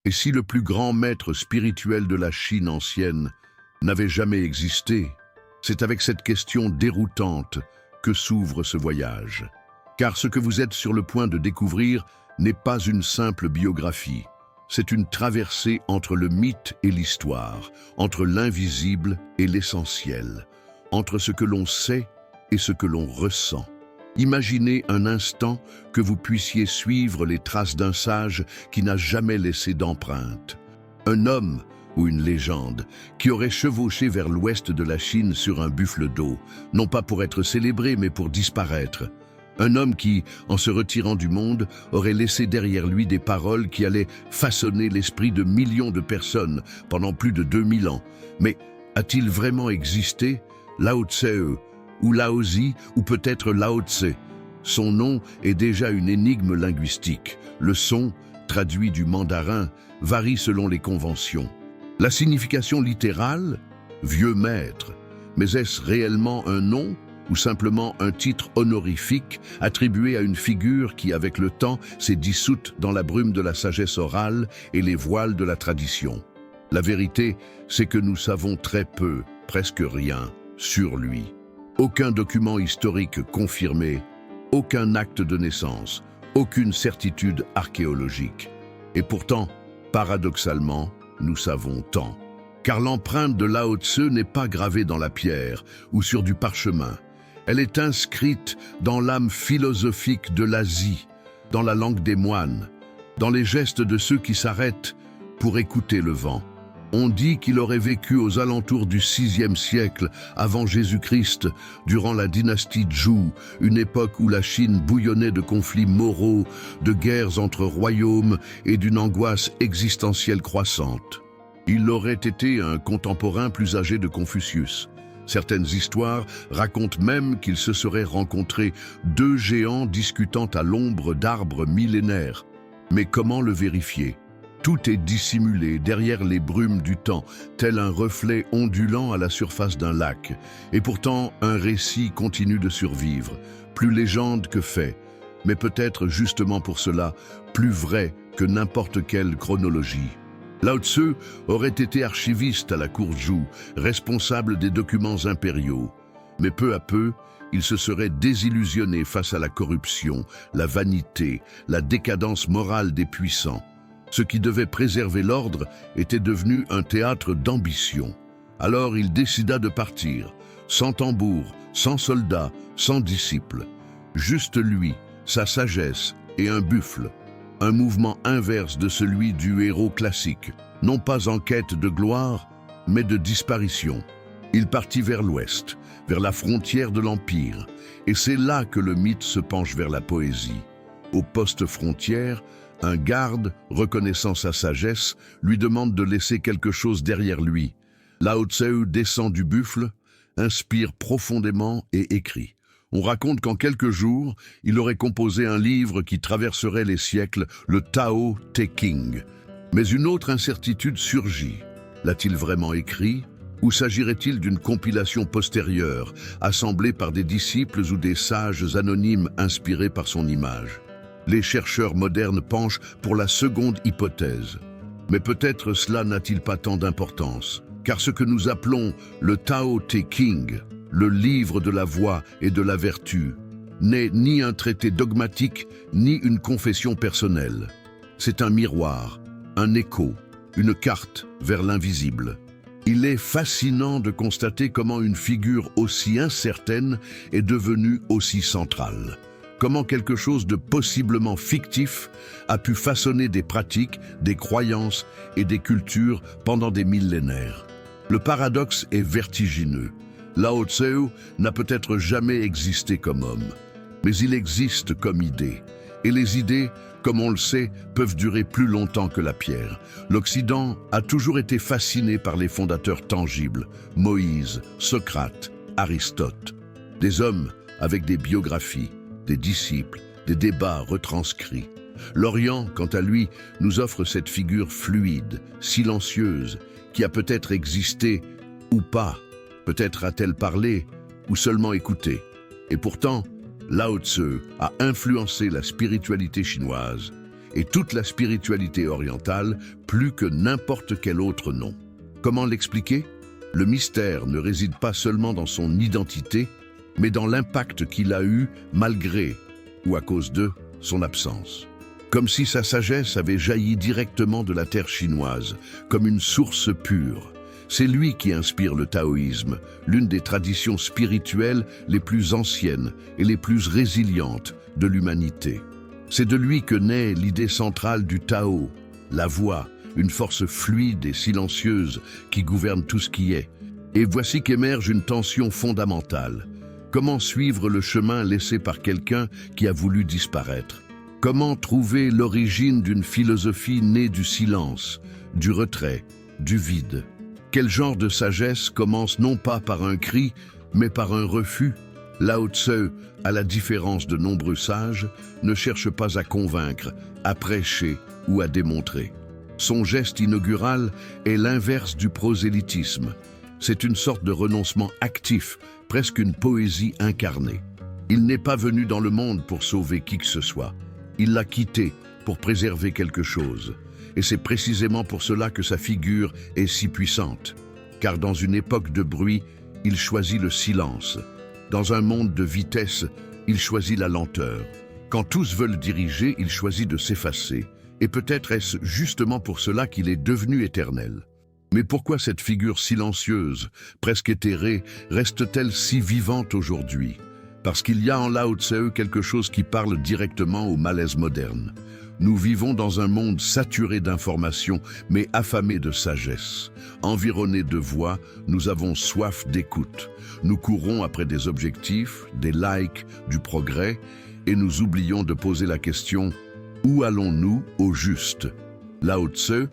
Et si le plus grand maître spirituel de la Chine ancienne n'avait jamais existé, c'est avec cette question déroutante que s'ouvre ce voyage. Car ce que vous êtes sur le point de découvrir n'est pas une simple biographie. C'est une traversée entre le mythe et l'histoire, entre l'invisible et l'essentiel, entre ce que l'on sait et ce que l'on ressent. Imaginez un instant que vous puissiez suivre les traces d'un sage qui n'a jamais laissé d'empreinte. Un homme ou une légende qui aurait chevauché vers l'ouest de la Chine sur un buffle d'eau, non pas pour être célébré mais pour disparaître. Un homme qui, en se retirant du monde, aurait laissé derrière lui des paroles qui allaient façonner l'esprit de millions de personnes pendant plus de 2000 ans. Mais a-t-il vraiment existé, Lao Tse ou Laozi ou peut-être Lao Tse? Son nom est déjà une énigme linguistique. Le son, traduit du mandarin, varie selon les conventions. La signification littérale, vieux maître, mais est-ce réellement un nom ou simplement un titre honorifique attribué à une figure qui, avec le temps, s'est dissoute dans la brume de la sagesse orale et les voiles de la tradition? La vérité, c'est que nous savons très peu, presque rien, sur lui. Aucun document historique confirmé, aucun acte de naissance, aucune certitude archéologique. Et pourtant, paradoxalement, nous savons tant. Car l'empreinte de Lao Tse n'est pas gravée dans la pierre ou sur du parchemin. Elle est inscrite dans l'âme philosophique de l'Asie, dans la langue des moines, dans les gestes de ceux qui s'arrêtent pour écouter le vent. On dit qu'il aurait vécu aux alentours du VIe siècle avant Jésus-Christ, durant la dynastie Zhou, une époque où la Chine bouillonnait de conflits moraux, de guerres entre royaumes et d'une angoisse existentielle croissante. Il aurait été un contemporain plus âgé de Confucius. Certaines histoires racontent même qu'ils se seraient rencontrés, deux géants discutant à l'ombre d'arbres millénaires. Mais comment le vérifier? Tout est dissimulé derrière les brumes du temps, tel un reflet ondulant à la surface d'un lac. Et pourtant, un récit continue de survivre, plus légende que fait, mais peut-être justement pour cela, plus vrai que n'importe quelle chronologie. Lao Tse aurait été archiviste à la cour Zhou, responsable des documents impériaux. Mais peu à peu, il se serait désillusionné face à la corruption, la vanité, la décadence morale des puissants. Ce qui devait préserver l'ordre était devenu un théâtre d'ambition. Alors il décida de partir, sans tambour, sans soldats, sans disciples. Juste lui, sa sagesse et un buffle. Un mouvement inverse de celui du héros classique, non pas en quête de gloire, mais de disparition. Il partit vers l'ouest, vers la frontière de l'Empire, et c'est là que le mythe se penche vers la poésie. Au poste frontière, un garde, reconnaissant sa sagesse, lui demande de laisser quelque chose derrière lui. Lao Tse descend du buffle, inspire profondément et écrit. On raconte qu'en quelques jours, il aurait composé un livre qui traverserait les siècles, le Tao Te Ching. Mais une autre incertitude surgit. L'a-t-il vraiment écrit? Ou s'agirait-il d'une compilation postérieure, assemblée par des disciples ou des sages anonymes inspirés par son image? Les chercheurs modernes penchent pour la seconde hypothèse. Mais peut-être cela n'a-t-il pas tant d'importance, car ce que nous appelons le Tao Te Ching, le livre de la voie et de la vertu, n'est ni un traité dogmatique, ni une confession personnelle. C'est un miroir, un écho, une carte vers l'invisible. Il est fascinant de constater comment une figure aussi incertaine est devenue aussi centrale. Comment quelque chose de possiblement fictif a pu façonner des pratiques, des croyances et des cultures pendant des millénaires. Le paradoxe est vertigineux. Lao Tse n'a peut-être jamais existé comme homme, mais il existe comme idée. Et les idées, comme on le sait, peuvent durer plus longtemps que la pierre. L'Occident a toujours été fasciné par les fondateurs tangibles, Moïse, Socrate, Aristote. Des hommes avec des biographies, des disciples, des débats retranscrits. L'Orient, quant à lui, nous offre cette figure fluide, silencieuse, qui a peut-être existé ou pas. Peut-être a-t-elle parlé ou seulement écouté. Et pourtant, Lao Tse a influencé la spiritualité chinoise. et toute la spiritualité orientale plus que n'importe quel autre nom. Comment l'expliquer? Le mystère ne réside pas seulement dans son identité, mais dans l'impact qu'il a eu malgré, ou à cause de, son absence. Comme si sa sagesse avait jailli directement de la terre chinoise, comme une source pure. C'est lui qui inspire le taoïsme, l'une des traditions spirituelles les plus anciennes et les plus résilientes de l'humanité. C'est de lui que naît l'idée centrale du Tao, la voix, une force fluide et silencieuse qui gouverne tout ce qui est. Et voici qu'émerge une tension fondamentale. Comment suivre le chemin laissé par quelqu'un qui a voulu disparaître? Comment trouver l'origine d'une philosophie née du silence, du retrait, du vide? Quel genre de sagesse commence non pas par un cri, mais par un refus? Lao Tse, à la différence de nombreux sages, ne cherche pas à convaincre, à prêcher ou à démontrer. Son geste inaugural est l'inverse du prosélytisme. C'est une sorte de renoncement actif, presque une poésie incarnée. Il n'est pas venu dans le monde pour sauver qui que ce soit. Il l'a quitté pour préserver quelque chose. Et c'est précisément pour cela que sa figure est si puissante. Car dans une époque de bruit, il choisit le silence. Dans un monde de vitesse, il choisit la lenteur. Quand tous veulent diriger, il choisit de s'effacer. Et peut-être est-ce justement pour cela qu'il est devenu éternel. Mais pourquoi cette figure silencieuse, presque éthérée, reste-t-elle si vivante aujourd'hui? Parce qu'il y a en Lao Tse quelque chose qui parle directement au malaise moderne. Nous vivons dans un monde saturé d'informations, mais affamé de sagesse. Environnés de voix, nous avons soif d'écoute. Nous courons après des objectifs, des likes, du progrès, et nous oublions de poser la question « Où allons-nous au juste ?» Lao Tse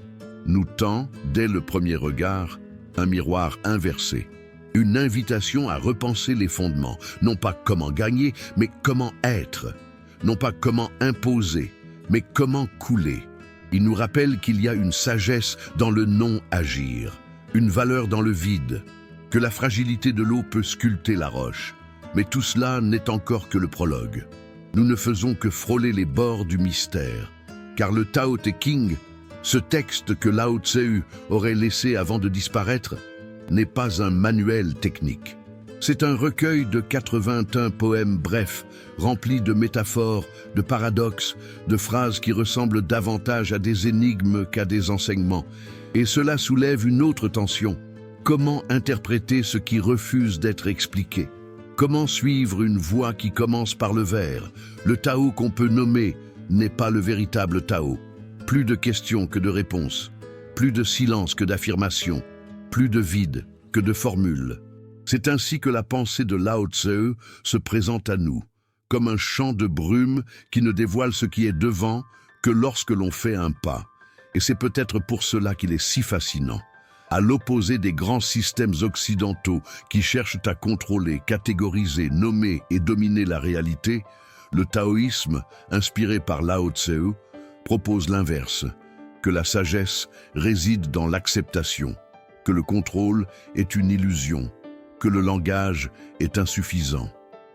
nous tend, dès le premier regard, un miroir inversé. Une invitation à repenser les fondements, non pas comment gagner, mais comment être. Non pas comment imposer, mais comment couler. Il nous rappelle qu'il y a une sagesse dans le non-agir, une valeur dans le vide, que la fragilité de l'eau peut sculpter la roche. Mais tout cela n'est encore que le prologue. Nous ne faisons que frôler les bords du mystère, car le Tao Te Ching, ce texte que Lao Tse aurait laissé avant de disparaître, n'est pas un manuel technique. C'est un recueil de 81 poèmes brefs, remplis de métaphores, de paradoxes, de phrases qui ressemblent davantage à des énigmes qu'à des enseignements. Et cela soulève une autre tension. Comment interpréter ce qui refuse d'être expliqué? Comment suivre une voie qui commence par le vers? Le Tao qu'on peut nommer n'est pas le véritable Tao. Plus de questions que de réponses, plus de silence que d'affirmations, plus de vide que de formules. C'est ainsi que la pensée de Lao Tse se présente à nous, comme un champ de brume qui ne dévoile ce qui est devant que lorsque l'on fait un pas. Et c'est peut-être pour cela qu'il est si fascinant. À l'opposé des grands systèmes occidentaux qui cherchent à contrôler, catégoriser, nommer et dominer la réalité, le taoïsme, inspiré par Lao Tse, propose l'inverse, que la sagesse réside dans l'acceptation, que le contrôle est une illusion, que le langage est insuffisant,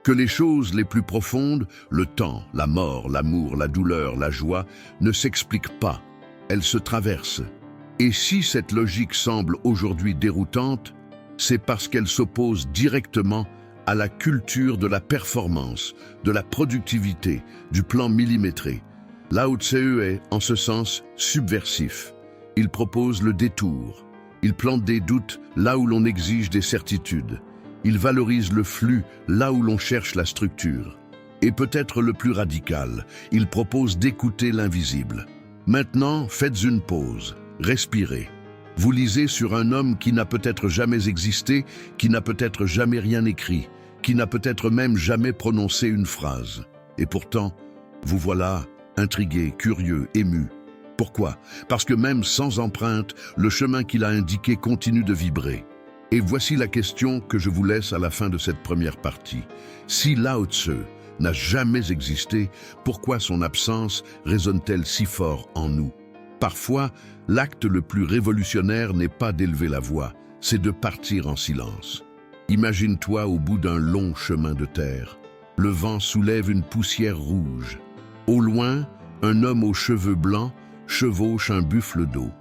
que les choses les plus profondes, le temps, la mort, l'amour, la douleur, la joie, ne s'expliquent pas, elles se traversent. Et si cette logique semble aujourd'hui déroutante, c'est parce qu'elle s'oppose directement à la culture de la performance, de la productivité, du plan millimétré. Lao Tse est, en ce sens, subversif. Il propose le détour. Il plante des doutes là où l'on exige des certitudes. Il valorise le flux là où l'on cherche la structure. Et peut-être le plus radical, il propose d'écouter l'invisible. Maintenant, faites une pause, respirez. Vous lisez sur un homme qui n'a peut-être jamais existé, qui n'a peut-être jamais rien écrit, qui n'a peut-être même jamais prononcé une phrase. Et pourtant, vous voilà intrigué, curieux, ému. Pourquoi? Parce que même sans empreinte, le chemin qu'il a indiqué continue de vibrer. Et voici la question que je vous laisse à la fin de cette première partie. Si Lao Tse n'a jamais existé, pourquoi son absence résonne-t-elle si fort en nous? Parfois, l'acte le plus révolutionnaire n'est pas d'élever la voix, c'est de partir en silence. Imagine-toi au bout d'un long chemin de terre. Le vent soulève une poussière rouge. Au loin, Un homme aux cheveux blancs chevauche un buffle d'eau.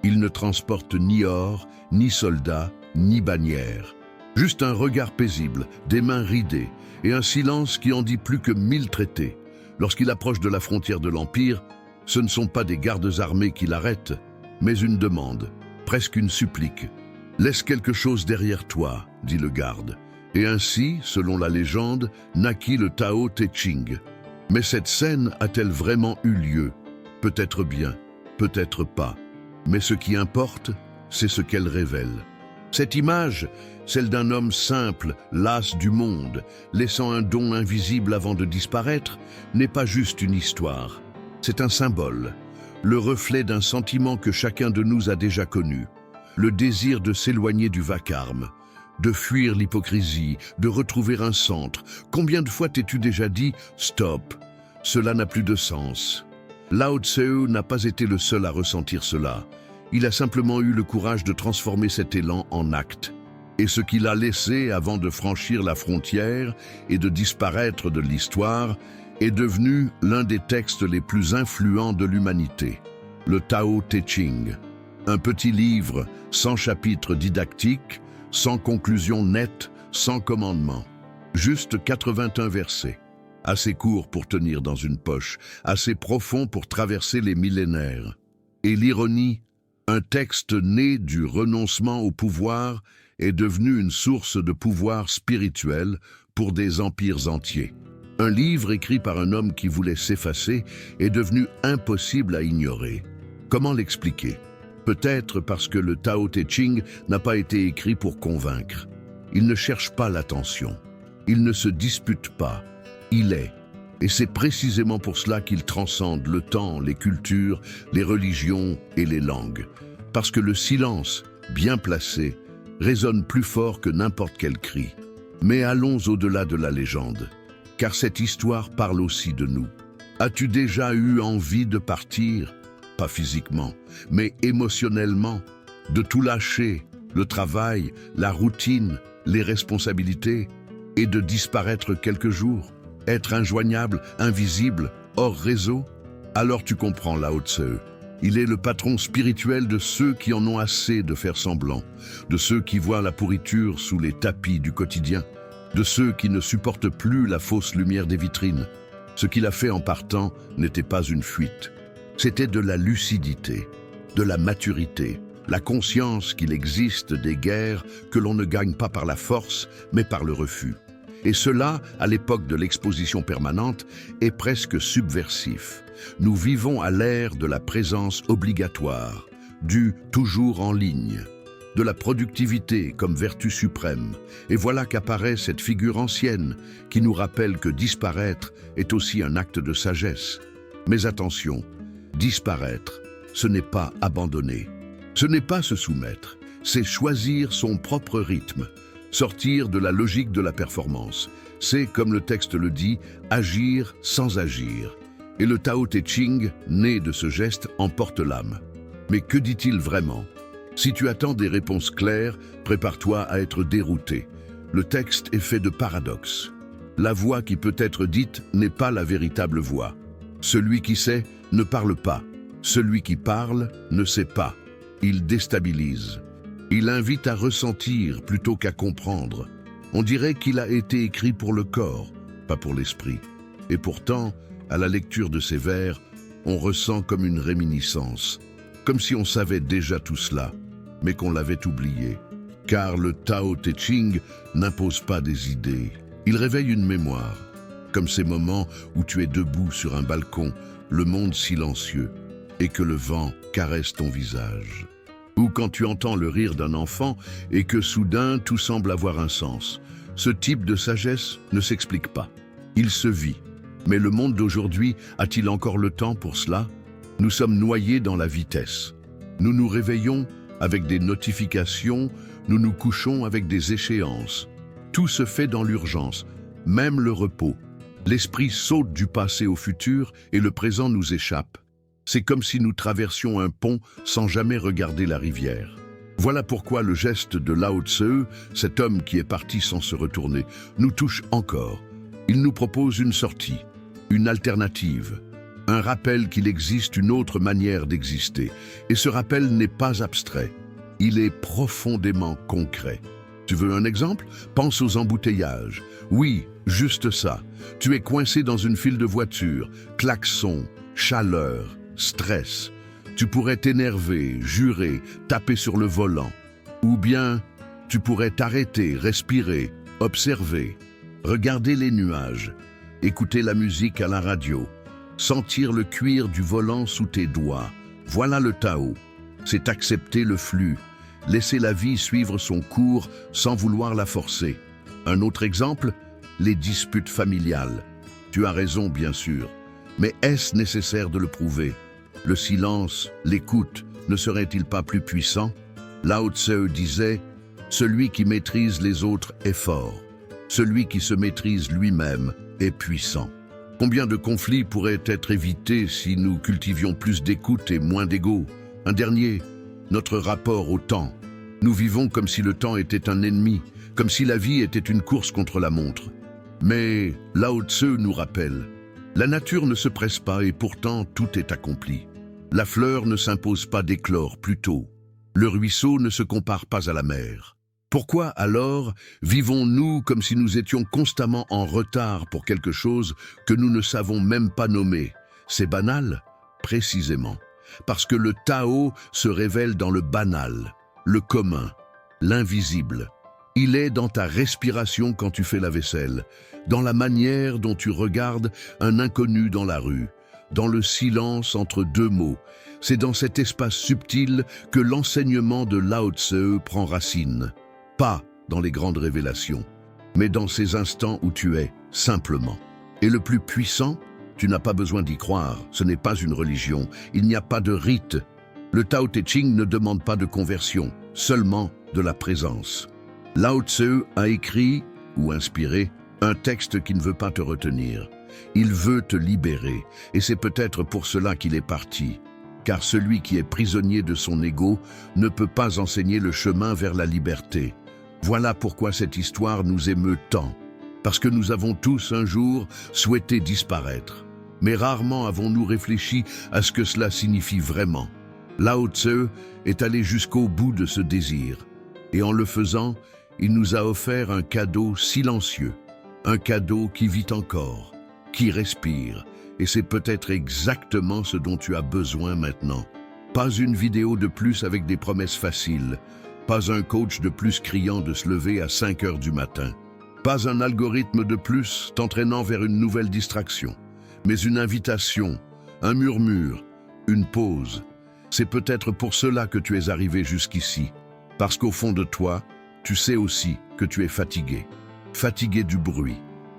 Il ne transporte ni or, ni soldats, ni bannière. Juste un regard paisible, des mains ridées, et un silence qui en dit plus que 1000 traités. Lorsqu'il approche de la frontière de l'Empire, ce ne sont pas des gardes armés qui l'arrêtent, mais une demande, presque une supplique. « Laisse quelque chose derrière toi », dit le garde. Et ainsi, selon la légende, naquit le Tao Te Ching. Mais cette scène a-t-elle vraiment eu lieu? Peut-être bien, peut-être pas. Mais ce qui importe, c'est ce qu'elle révèle. Cette image, celle d'un homme simple, las du monde, laissant un don invisible avant de disparaître, n'est pas juste une histoire. C'est un symbole, le reflet d'un sentiment que chacun de nous a déjà connu. Le désir de s'éloigner du vacarme, de fuir l'hypocrisie, de retrouver un centre. Combien de fois t'es-tu déjà dit « Stop, cela n'a plus de sens ». Lao Tzu n'a pas été le seul à ressentir cela. Il a simplement eu le courage de transformer cet élan en acte. Et ce qu'il a laissé avant de franchir la frontière et de disparaître de l'histoire est devenu l'un des textes les plus influents de l'humanité. Le Tao Te Ching, un petit livre sans chapitre didactique, sans conclusion nette, sans commandement. Juste 81 versets. Assez court pour tenir dans une poche, assez profond pour traverser les millénaires. Et l'ironie, un texte né du renoncement au pouvoir est devenu une source de pouvoir spirituel pour des empires entiers. Un livre écrit par un homme qui voulait s'effacer est devenu impossible à ignorer. Comment l'expliquer? Peut-être parce que le Tao Te Ching n'a pas été écrit pour convaincre. Il ne cherche pas l'attention. Il ne se dispute pas. Il est. Et c'est précisément pour cela qu'il transcende le temps, les cultures, les religions et les langues. Parce que le silence, bien placé, résonne plus fort que n'importe quel cri. Mais allons au-delà de la légende, car cette histoire parle aussi de nous. As-tu déjà eu envie de partir? Pas physiquement, mais émotionnellement, de tout lâcher, le travail, la routine, les responsabilités, et de disparaître quelques jours? Être injoignable, invisible, hors réseau? Alors tu comprends Lao Tzu. Il est le patron spirituel de ceux qui en ont assez de faire semblant, de ceux qui voient la pourriture sous les tapis du quotidien, de ceux qui ne supportent plus la fausse lumière des vitrines. Ce qu'il a fait en partant n'était pas une fuite. C'était de la lucidité, de la maturité, la conscience qu'il existe des guerres que l'on ne gagne pas par la force, mais par le refus. Et cela, à l'époque de l'exposition permanente, est presque subversif. Nous vivons à l'ère de la présence obligatoire, du toujours en ligne, de la productivité comme vertu suprême. Et voilà qu'apparaît cette figure ancienne qui nous rappelle que disparaître est aussi un acte de sagesse. Mais attention, disparaître, ce n'est pas abandonner. Ce n'est pas se soumettre, c'est choisir son propre rythme. Sortir de la logique de la performance, c'est, comme le texte le dit, agir sans agir. Et le Tao Te Ching, né de ce geste, emporte l'âme. Mais que dit-il vraiment? Si tu attends des réponses claires, prépare-toi à être dérouté. Le texte est fait de paradoxes. La voix qui peut être dite n'est pas la véritable voix. Celui qui sait ne parle pas. Celui qui parle ne sait pas. Il déstabilise. Il invite à ressentir plutôt qu'à comprendre. On dirait qu'il a été écrit pour le corps, pas pour l'esprit. Et pourtant, à la lecture de ces vers, on ressent comme une réminiscence, comme si on savait déjà tout cela, mais qu'on l'avait oublié. Car le Tao Te Ching n'impose pas des idées, il réveille une mémoire, comme ces moments où tu es debout sur un balcon, le monde silencieux, et que le vent caresse ton visage. Ou quand tu entends le rire d'un enfant et que soudain tout semble avoir un sens. Ce type de sagesse ne s'explique pas. Il se vit. Mais le monde d'aujourd'hui a-t-il encore le temps pour cela? Nous sommes noyés dans la vitesse. Nous nous réveillons avec des notifications, nous nous couchons avec des échéances. Tout se fait dans l'urgence, même le repos. L'esprit saute du passé au futur et le présent nous échappe. C'est comme si nous traversions un pont sans jamais regarder la rivière. Voilà pourquoi le geste de Lao Tzu, cet homme qui est parti sans se retourner, nous touche encore. Il nous propose une sortie, une alternative. un rappel qu'il existe une autre manière d'exister. Et ce rappel n'est pas abstrait, il est profondément concret. Tu veux un exemple? Pense aux embouteillages. Oui, juste ça. Tu es coincé dans une file de voitures, klaxon, chaleur, stress. Tu pourrais t'énerver, jurer, taper sur le volant. Ou bien, tu pourrais t'arrêter, respirer, observer, regarder les nuages, écouter la musique à la radio, sentir le cuir du volant sous tes doigts. Voilà le Tao. C'est accepter le flux, laisser la vie suivre son cours sans vouloir la forcer. Un autre exemple, les disputes familiales. Tu as raison, bien sûr, mais est-ce nécessaire de le prouver? Le silence, l'écoute, ne serait-il pas plus puissant? Lao Tse disait « Celui qui maîtrise les autres est fort. Celui qui se maîtrise lui-même est puissant. » Combien de conflits pourraient être évités si nous cultivions plus d'écoute et moins d'ego? Un dernier, notre rapport au temps. Nous vivons comme si le temps était un ennemi, comme si la vie était une course contre la montre. Mais Lao Tse nous rappelle, la nature ne se presse pas et pourtant tout est accompli. La fleur ne s'impose pas d'éclore plus tôt. Le ruisseau ne se compare pas à la mer. Pourquoi alors vivons-nous comme si nous étions constamment en retard pour quelque chose que nous ne savons même pas nommer? C'est banal, précisément, parce que le Tao se révèle dans le banal, le commun, l'invisible. Il est dans ta respiration quand tu fais la vaisselle, dans la manière dont tu regardes un inconnu dans la rue, dans le silence entre deux mots. C'est dans cet espace subtil que l'enseignement de Lao Tse prend racine. Pas dans les grandes révélations, mais dans ces instants où tu es, simplement. Et le plus puissant, tu n'as pas besoin d'y croire, ce n'est pas une religion, il n'y a pas de rite. Le Tao Te Ching ne demande pas de conversion, seulement de la présence. Lao Tse a écrit, ou inspiré, un texte qui ne veut pas te retenir. Il veut te libérer, et c'est peut-être pour cela qu'il est parti. Car celui qui est prisonnier de son ego ne peut pas enseigner le chemin vers la liberté. Voilà pourquoi cette histoire nous émeut tant. Parce que nous avons tous un jour souhaité disparaître. Mais rarement avons-nous réfléchi à ce que cela signifie vraiment. Lao Tse est allé jusqu'au bout de ce désir. Et en le faisant, il nous a offert un cadeau silencieux. Un cadeau qui vit encore, qui respire. Et c'est peut-être exactement ce dont tu as besoin maintenant. Pas une vidéo de plus avec des promesses faciles. Pas un coach de plus criant de se lever à 5 heures du matin. Pas un algorithme de plus t'entraînant vers une nouvelle distraction. Mais une invitation, un murmure, une pause. C'est peut-être pour cela que tu es arrivé jusqu'ici. Parce qu'au fond de toi, tu sais aussi que tu es fatigué. Fatigué du bruit,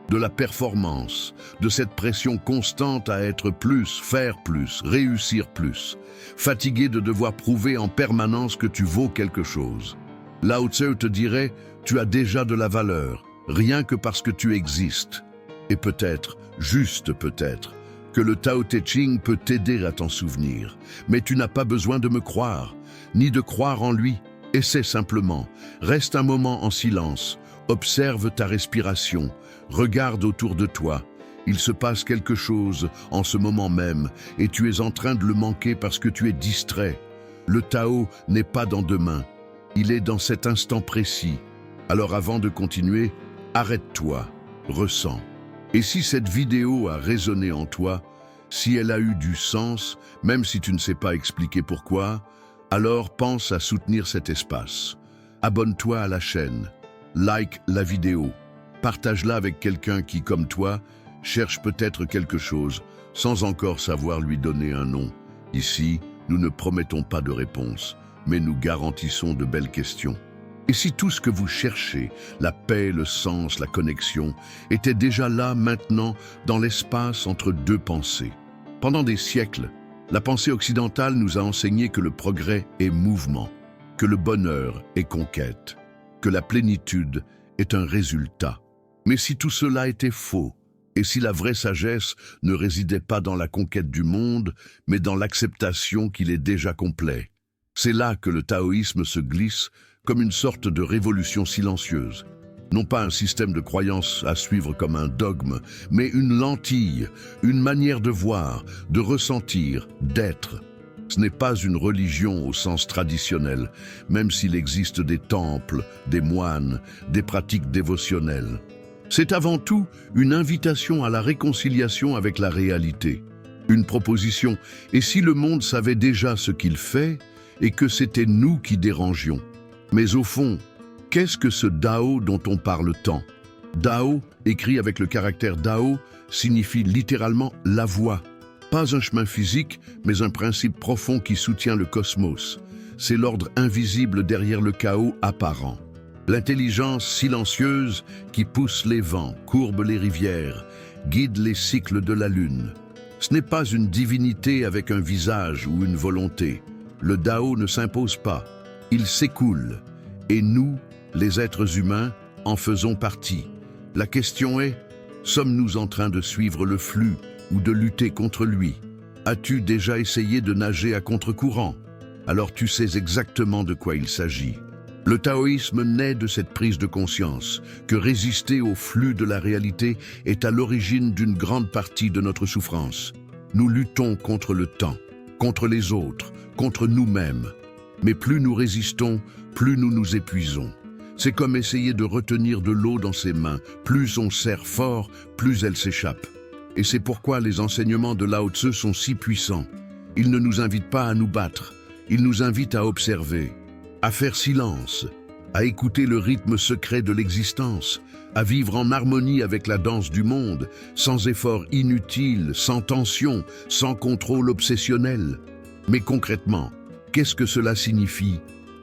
de la performance, de cette pression constante à être plus, faire plus, réussir plus. Fatigué de devoir prouver en permanence que tu vaux quelque chose. Lao Tse te dirait, tu as déjà de la valeur, rien que parce que tu existes. Et peut-être, juste peut-être, que le Tao Te Ching peut t'aider à t'en souvenir. Mais tu n'as pas besoin de me croire, ni de croire en lui. Essaie simplement, reste un moment en silence, observe ta respiration, regarde autour de toi. Il se passe quelque chose en ce moment même et tu es en train de le manquer parce que tu es distrait. Le Tao n'est pas dans demain, il est dans cet instant précis. Alors avant de continuer, arrête-toi, ressens. Et si cette vidéo a résonné en toi, si elle a eu du sens, même si tu ne sais pas expliquer pourquoi, alors pense à soutenir cet espace. Abonne-toi à la chaîne, like la vidéo, partage-la avec quelqu'un qui, comme toi, cherche peut-être quelque chose sans encore savoir lui donner un nom. Ici, nous ne promettons pas de réponse, mais nous garantissons de belles questions. Et si tout ce que vous cherchez, la paix, le sens, la connexion, était déjà là maintenant dans l'espace entre deux pensées? Pendant des siècles, la pensée occidentale nous a enseigné que le progrès est mouvement, que le bonheur est conquête, que la plénitude est un résultat. Mais si tout cela était faux, et si la vraie sagesse ne résidait pas dans la conquête du monde, mais dans l'acceptation qu'il est déjà complet, c'est là que le taoïsme se glisse comme une sorte de révolution silencieuse. Non pas un système de croyance à suivre comme un dogme, mais une lentille, une manière de voir, de ressentir, d'être. Ce n'est pas une religion au sens traditionnel, même s'il existe des temples, des moines, des pratiques dévotionnelles. C'est avant tout une invitation à la réconciliation avec la réalité. Une proposition, et si le monde savait déjà ce qu'il fait, et que c'était nous qui dérangions? Mais au fond, qu'est-ce que ce Dao dont on parle tant? Dao, écrit avec le caractère Dao, signifie littéralement la voie. Pas un chemin physique, mais un principe profond qui soutient le cosmos. C'est l'ordre invisible derrière le chaos apparent. L'intelligence silencieuse qui pousse les vents, courbe les rivières, guide les cycles de la lune. Ce n'est pas une divinité avec un visage ou une volonté. Le Dao ne s'impose pas, il s'écoule. Et nous, les êtres humains, en faisons partie. La question est, sommes-nous en train de suivre le flux ou de lutter contre lui? As-tu déjà essayé de nager à contre-courant? Alors tu sais exactement de quoi il s'agit. Le taoïsme naît de cette prise de conscience que résister au flux de la réalité est à l'origine d'une grande partie de notre souffrance. Nous luttons contre le temps, contre les autres, contre nous-mêmes. Mais plus nous résistons, plus nous nous épuisons. C'est comme essayer de retenir de l'eau dans ses mains. Plus on serre fort, plus elle s'échappe. Et c'est pourquoi les enseignements de Lao Tse sont si puissants. Ils ne nous invitent pas à nous battre, ils nous invitent à observer, à faire silence, à écouter le rythme secret de l'existence, à vivre en harmonie avec la danse du monde, sans effort inutile, sans tension, sans contrôle obsessionnel. Mais concrètement, qu'est-ce que cela signifie?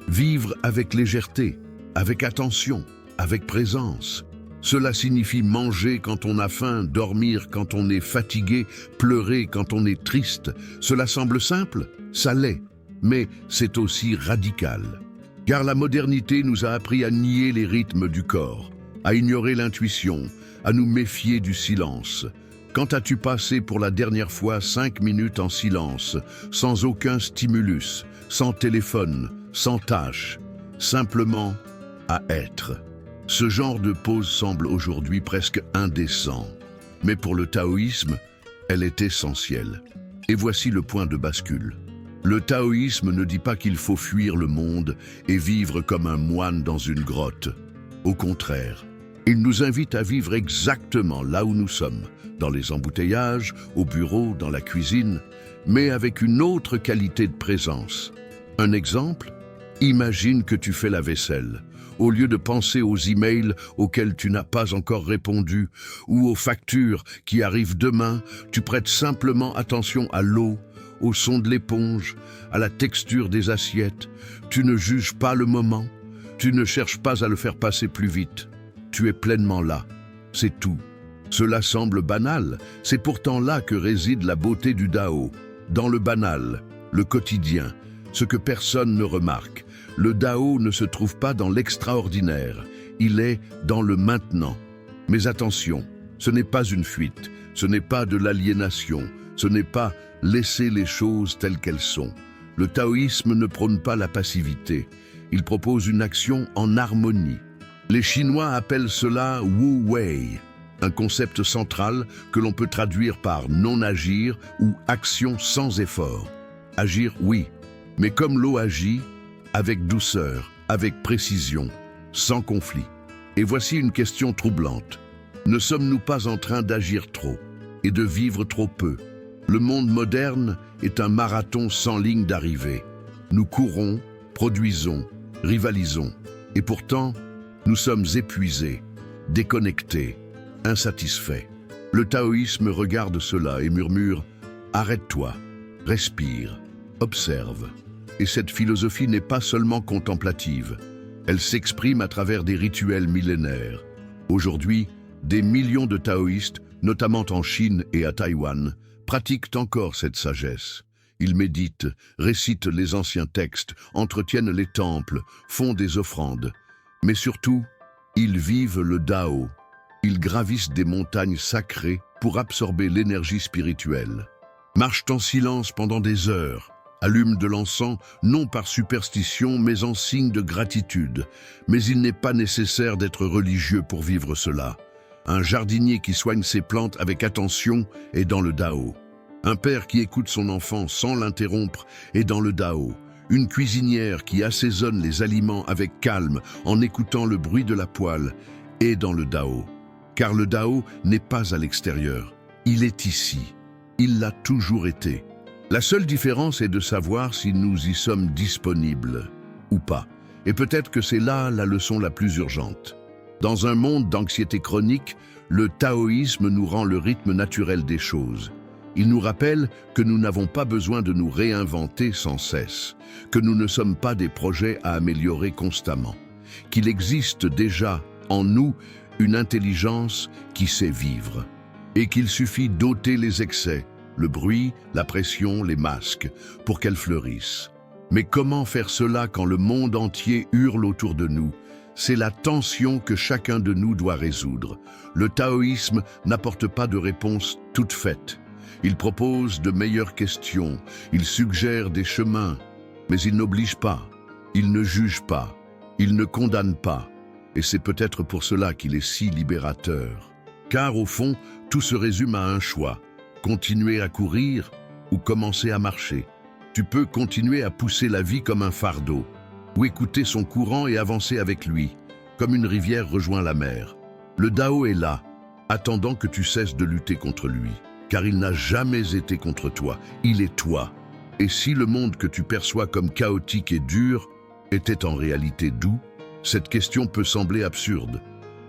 Vivre avec légèreté, avec attention, avec présence. Cela signifie manger quand on a faim, dormir quand on est fatigué, pleurer quand on est triste. Cela semble simple, ça l'est, mais c'est aussi radical. Car la modernité nous a appris à nier les rythmes du corps, à ignorer l'intuition, à nous méfier du silence. Quand as-tu passé pour la dernière fois 5 minutes en silence, sans aucun stimulus, sans téléphone, sans tâche, simplement à être? Ce genre de pause semble aujourd'hui presque indécent, mais pour le taoïsme, elle est essentielle. Et voici le point de bascule. Le taoïsme ne dit pas qu'il faut fuir le monde et vivre comme un moine dans une grotte. Au contraire, il nous invite à vivre exactement là où nous sommes, dans les embouteillages, au bureau, dans la cuisine, mais avec une autre qualité de présence. Un exemple? Imagine que tu fais la vaisselle. Au lieu de penser aux emails auxquels tu n'as pas encore répondu ou aux factures qui arrivent demain, tu prêtes simplement attention à l'eau, au son de l'éponge, à la texture des assiettes. Tu ne juges pas le moment, tu ne cherches pas à le faire passer plus vite. Tu es pleinement là, c'est tout. Cela semble banal, c'est pourtant là que réside la beauté du Dao. Dans le banal, le quotidien, ce que personne ne remarque. Le Dao ne se trouve pas dans l'extraordinaire, il est dans le maintenant. Mais attention, ce n'est pas une fuite, ce n'est pas de l'aliénation, ce n'est pas laisser les choses telles qu'elles sont. Le taoïsme ne prône pas la passivité, il propose une action en harmonie. Les Chinois appellent cela Wu Wei, un concept central que l'on peut traduire par non-agir ou action sans effort. Agir, oui, mais comme l'eau agit, avec douceur, avec précision, sans conflit. Et voici une question troublante. Ne sommes-nous pas en train d'agir trop et de vivre trop peu? Le monde moderne est un marathon sans ligne d'arrivée. Nous courons, produisons, rivalisons. Et pourtant, nous sommes épuisés, déconnectés, insatisfaits. Le taoïsme regarde cela et murmure « Arrête-toi, respire, observe ». Et cette philosophie n'est pas seulement contemplative, elle s'exprime à travers des rituels millénaires. Aujourd'hui, des millions de taoïstes, notamment en Chine et à Taïwan, pratiquent encore cette sagesse. Ils méditent, récitent les anciens textes, entretiennent les temples, font des offrandes. Mais surtout, ils vivent le Dao. Ils gravissent des montagnes sacrées pour absorber l'énergie spirituelle. Marchent en silence pendant des heures, allument de l'encens, non par superstition, mais en signe de gratitude. Mais il n'est pas nécessaire d'être religieux pour vivre cela. Un jardinier qui soigne ses plantes avec attention est dans le Dao. Un père qui écoute son enfant sans l'interrompre est dans le Dao. Une cuisinière qui assaisonne les aliments avec calme en écoutant le bruit de la poêle est dans le Dao. Car le Dao n'est pas à l'extérieur, il est ici. Il l'a toujours été. La seule différence est de savoir si nous y sommes disponibles ou pas. Et peut-être que c'est là la leçon la plus urgente. Dans un monde d'anxiété chronique, le taoïsme nous rend le rythme naturel des choses. Il nous rappelle que nous n'avons pas besoin de nous réinventer sans cesse, que nous ne sommes pas des projets à améliorer constamment, qu'il existe déjà en nous une intelligence qui sait vivre, et qu'il suffit d'ôter les excès, le bruit, la pression, les masques, pour qu'elle fleurisse. Mais comment faire cela quand le monde entier hurle autour de nous? C'est la tension que chacun de nous doit résoudre. Le taoïsme n'apporte pas de réponse toute faite. Il propose de meilleures questions, il suggère des chemins, mais il n'oblige pas, il ne juge pas, il ne condamne pas. Et c'est peut-être pour cela qu'il est si libérateur. Car au fond, tout se résume à un choix. Continuer à courir ou commencer à marcher. Tu peux continuer à pousser la vie comme un fardeau, ou écouter son courant et avancer avec lui, comme une rivière rejoint la mer. Le Dao est là, attendant que tu cesses de lutter contre lui, car il n'a jamais été contre toi, il est toi. Et si le monde que tu perçois comme chaotique et dur était en réalité doux, cette question peut sembler absurde,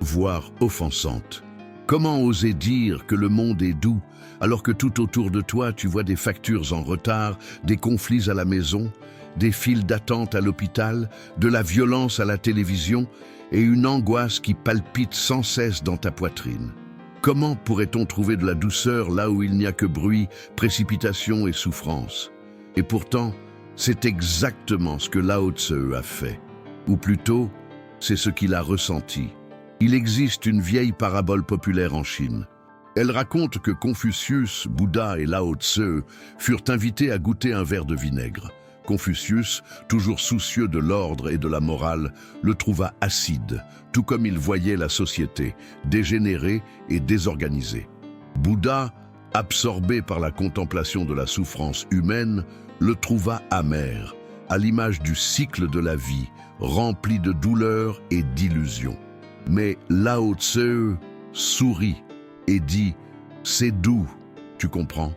voire offensante. Comment oser dire que le monde est doux, alors que tout autour de toi tu vois des factures en retard, des conflits à la maison, des files d'attente à l'hôpital, de la violence à la télévision et une angoisse qui palpite sans cesse dans ta poitrine? Comment pourrait-on trouver de la douceur là où il n'y a que bruit, précipitation et souffrance? Et pourtant, c'est exactement ce que Lao Tse a fait. Ou plutôt, c'est ce qu'il a ressenti. Il existe une vieille parabole populaire en Chine. Elle raconte que Confucius, Bouddha et Lao Tse furent invités à goûter un verre de vinaigre. Confucius, toujours soucieux de l'ordre et de la morale, le trouva acide, tout comme il voyait la société, dégénérée et désorganisée. Bouddha, absorbé par la contemplation de la souffrance humaine, le trouva amer, à l'image du cycle de la vie, rempli de douleurs et d'illusions. Mais Lao Tse sourit et dit « C'est doux, tu comprends?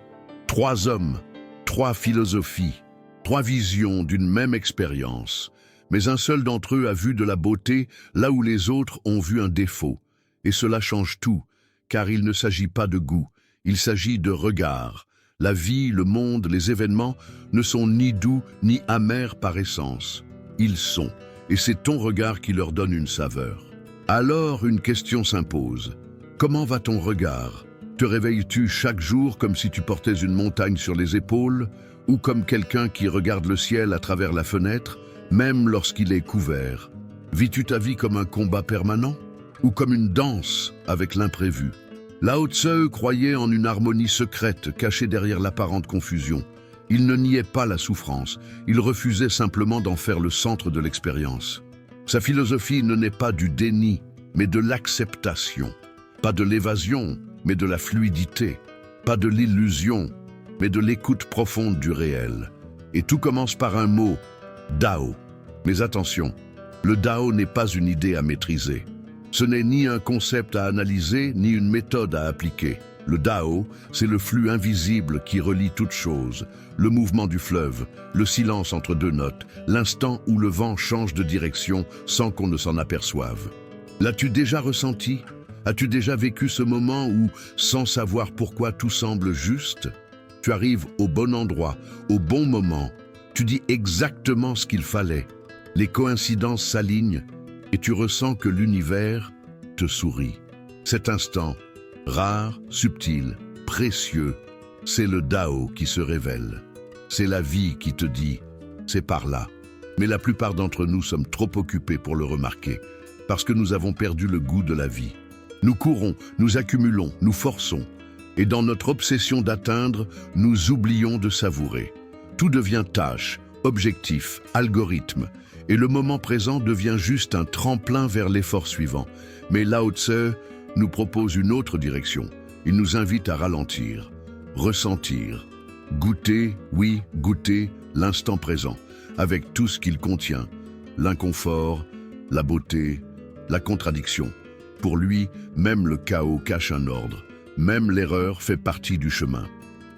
3 hommes, 3 philosophies, 3 visions d'une même expérience, mais un seul d'entre eux a vu de la beauté là où les autres ont vu un défaut. Et cela change tout, car il ne s'agit pas de goût, il s'agit de regard. La vie, le monde, les événements ne sont ni doux ni amers par essence. Ils sont, et c'est ton regard qui leur donne une saveur. Alors une question s'impose. Comment va ton regard? Te réveilles-tu chaque jour comme si tu portais une montagne sur les épaules, ou comme quelqu'un qui regarde le ciel à travers la fenêtre, même lorsqu'il est couvert? Vis-tu ta vie comme un combat permanent, ou comme une danse avec l'imprévu? Lao Tse croyait en une harmonie secrète cachée derrière l'apparente confusion. Il ne niait pas la souffrance, il refusait simplement d'en faire le centre de l'expérience. Sa philosophie ne naît pas du déni, mais de l'acceptation. Pas de l'évasion, mais de la fluidité. Pas de l'illusion, mais de l'écoute profonde du réel. Et tout commence par un mot, Dao. Mais attention, le Dao n'est pas une idée à maîtriser. Ce n'est ni un concept à analyser, ni une méthode à appliquer. Le Dao, c'est le flux invisible qui relie toutes choses, le mouvement du fleuve, le silence entre 2 notes, l'instant où le vent change de direction sans qu'on ne s'en aperçoive. L'as-tu déjà ressenti? As-tu déjà vécu ce moment où, sans savoir pourquoi tout semble juste, tu arrives au bon endroit, au bon moment, tu dis exactement ce qu'il fallait, les coïncidences s'alignent et tu ressens que l'univers te sourit. Cet instant, rare, subtil, précieux, c'est le Dao qui se révèle. C'est la vie qui te dit « c'est par là ». Mais la plupart d'entre nous sommes trop occupés pour le remarquer, parce que nous avons perdu le goût de la vie. Nous courons, nous accumulons, nous forçons, et dans notre obsession d'atteindre, nous oublions de savourer. Tout devient tâche, objectif, algorithme, et le moment présent devient juste un tremplin vers l'effort suivant. Mais Lao Tse nous propose une autre direction. Il nous invite à ralentir, ressentir, goûter, oui, goûter l'instant présent, avec tout ce qu'il contient, l'inconfort, la beauté, la contradiction. Pour lui, même le chaos cache un ordre, même l'erreur fait partie du chemin.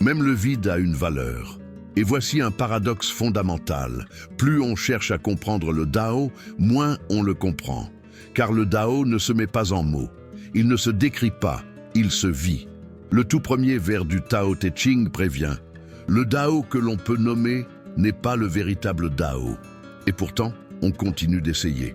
Même le vide a une valeur. Et voici un paradoxe fondamental. Plus on cherche à comprendre le Dao, moins on le comprend. Car le Dao ne se met pas en mots. Il ne se décrit pas, il se vit. Le tout premier vers du Tao Te Ching prévient. Le Dao que l'on peut nommer n'est pas le véritable Dao. Et pourtant, on continue d'essayer.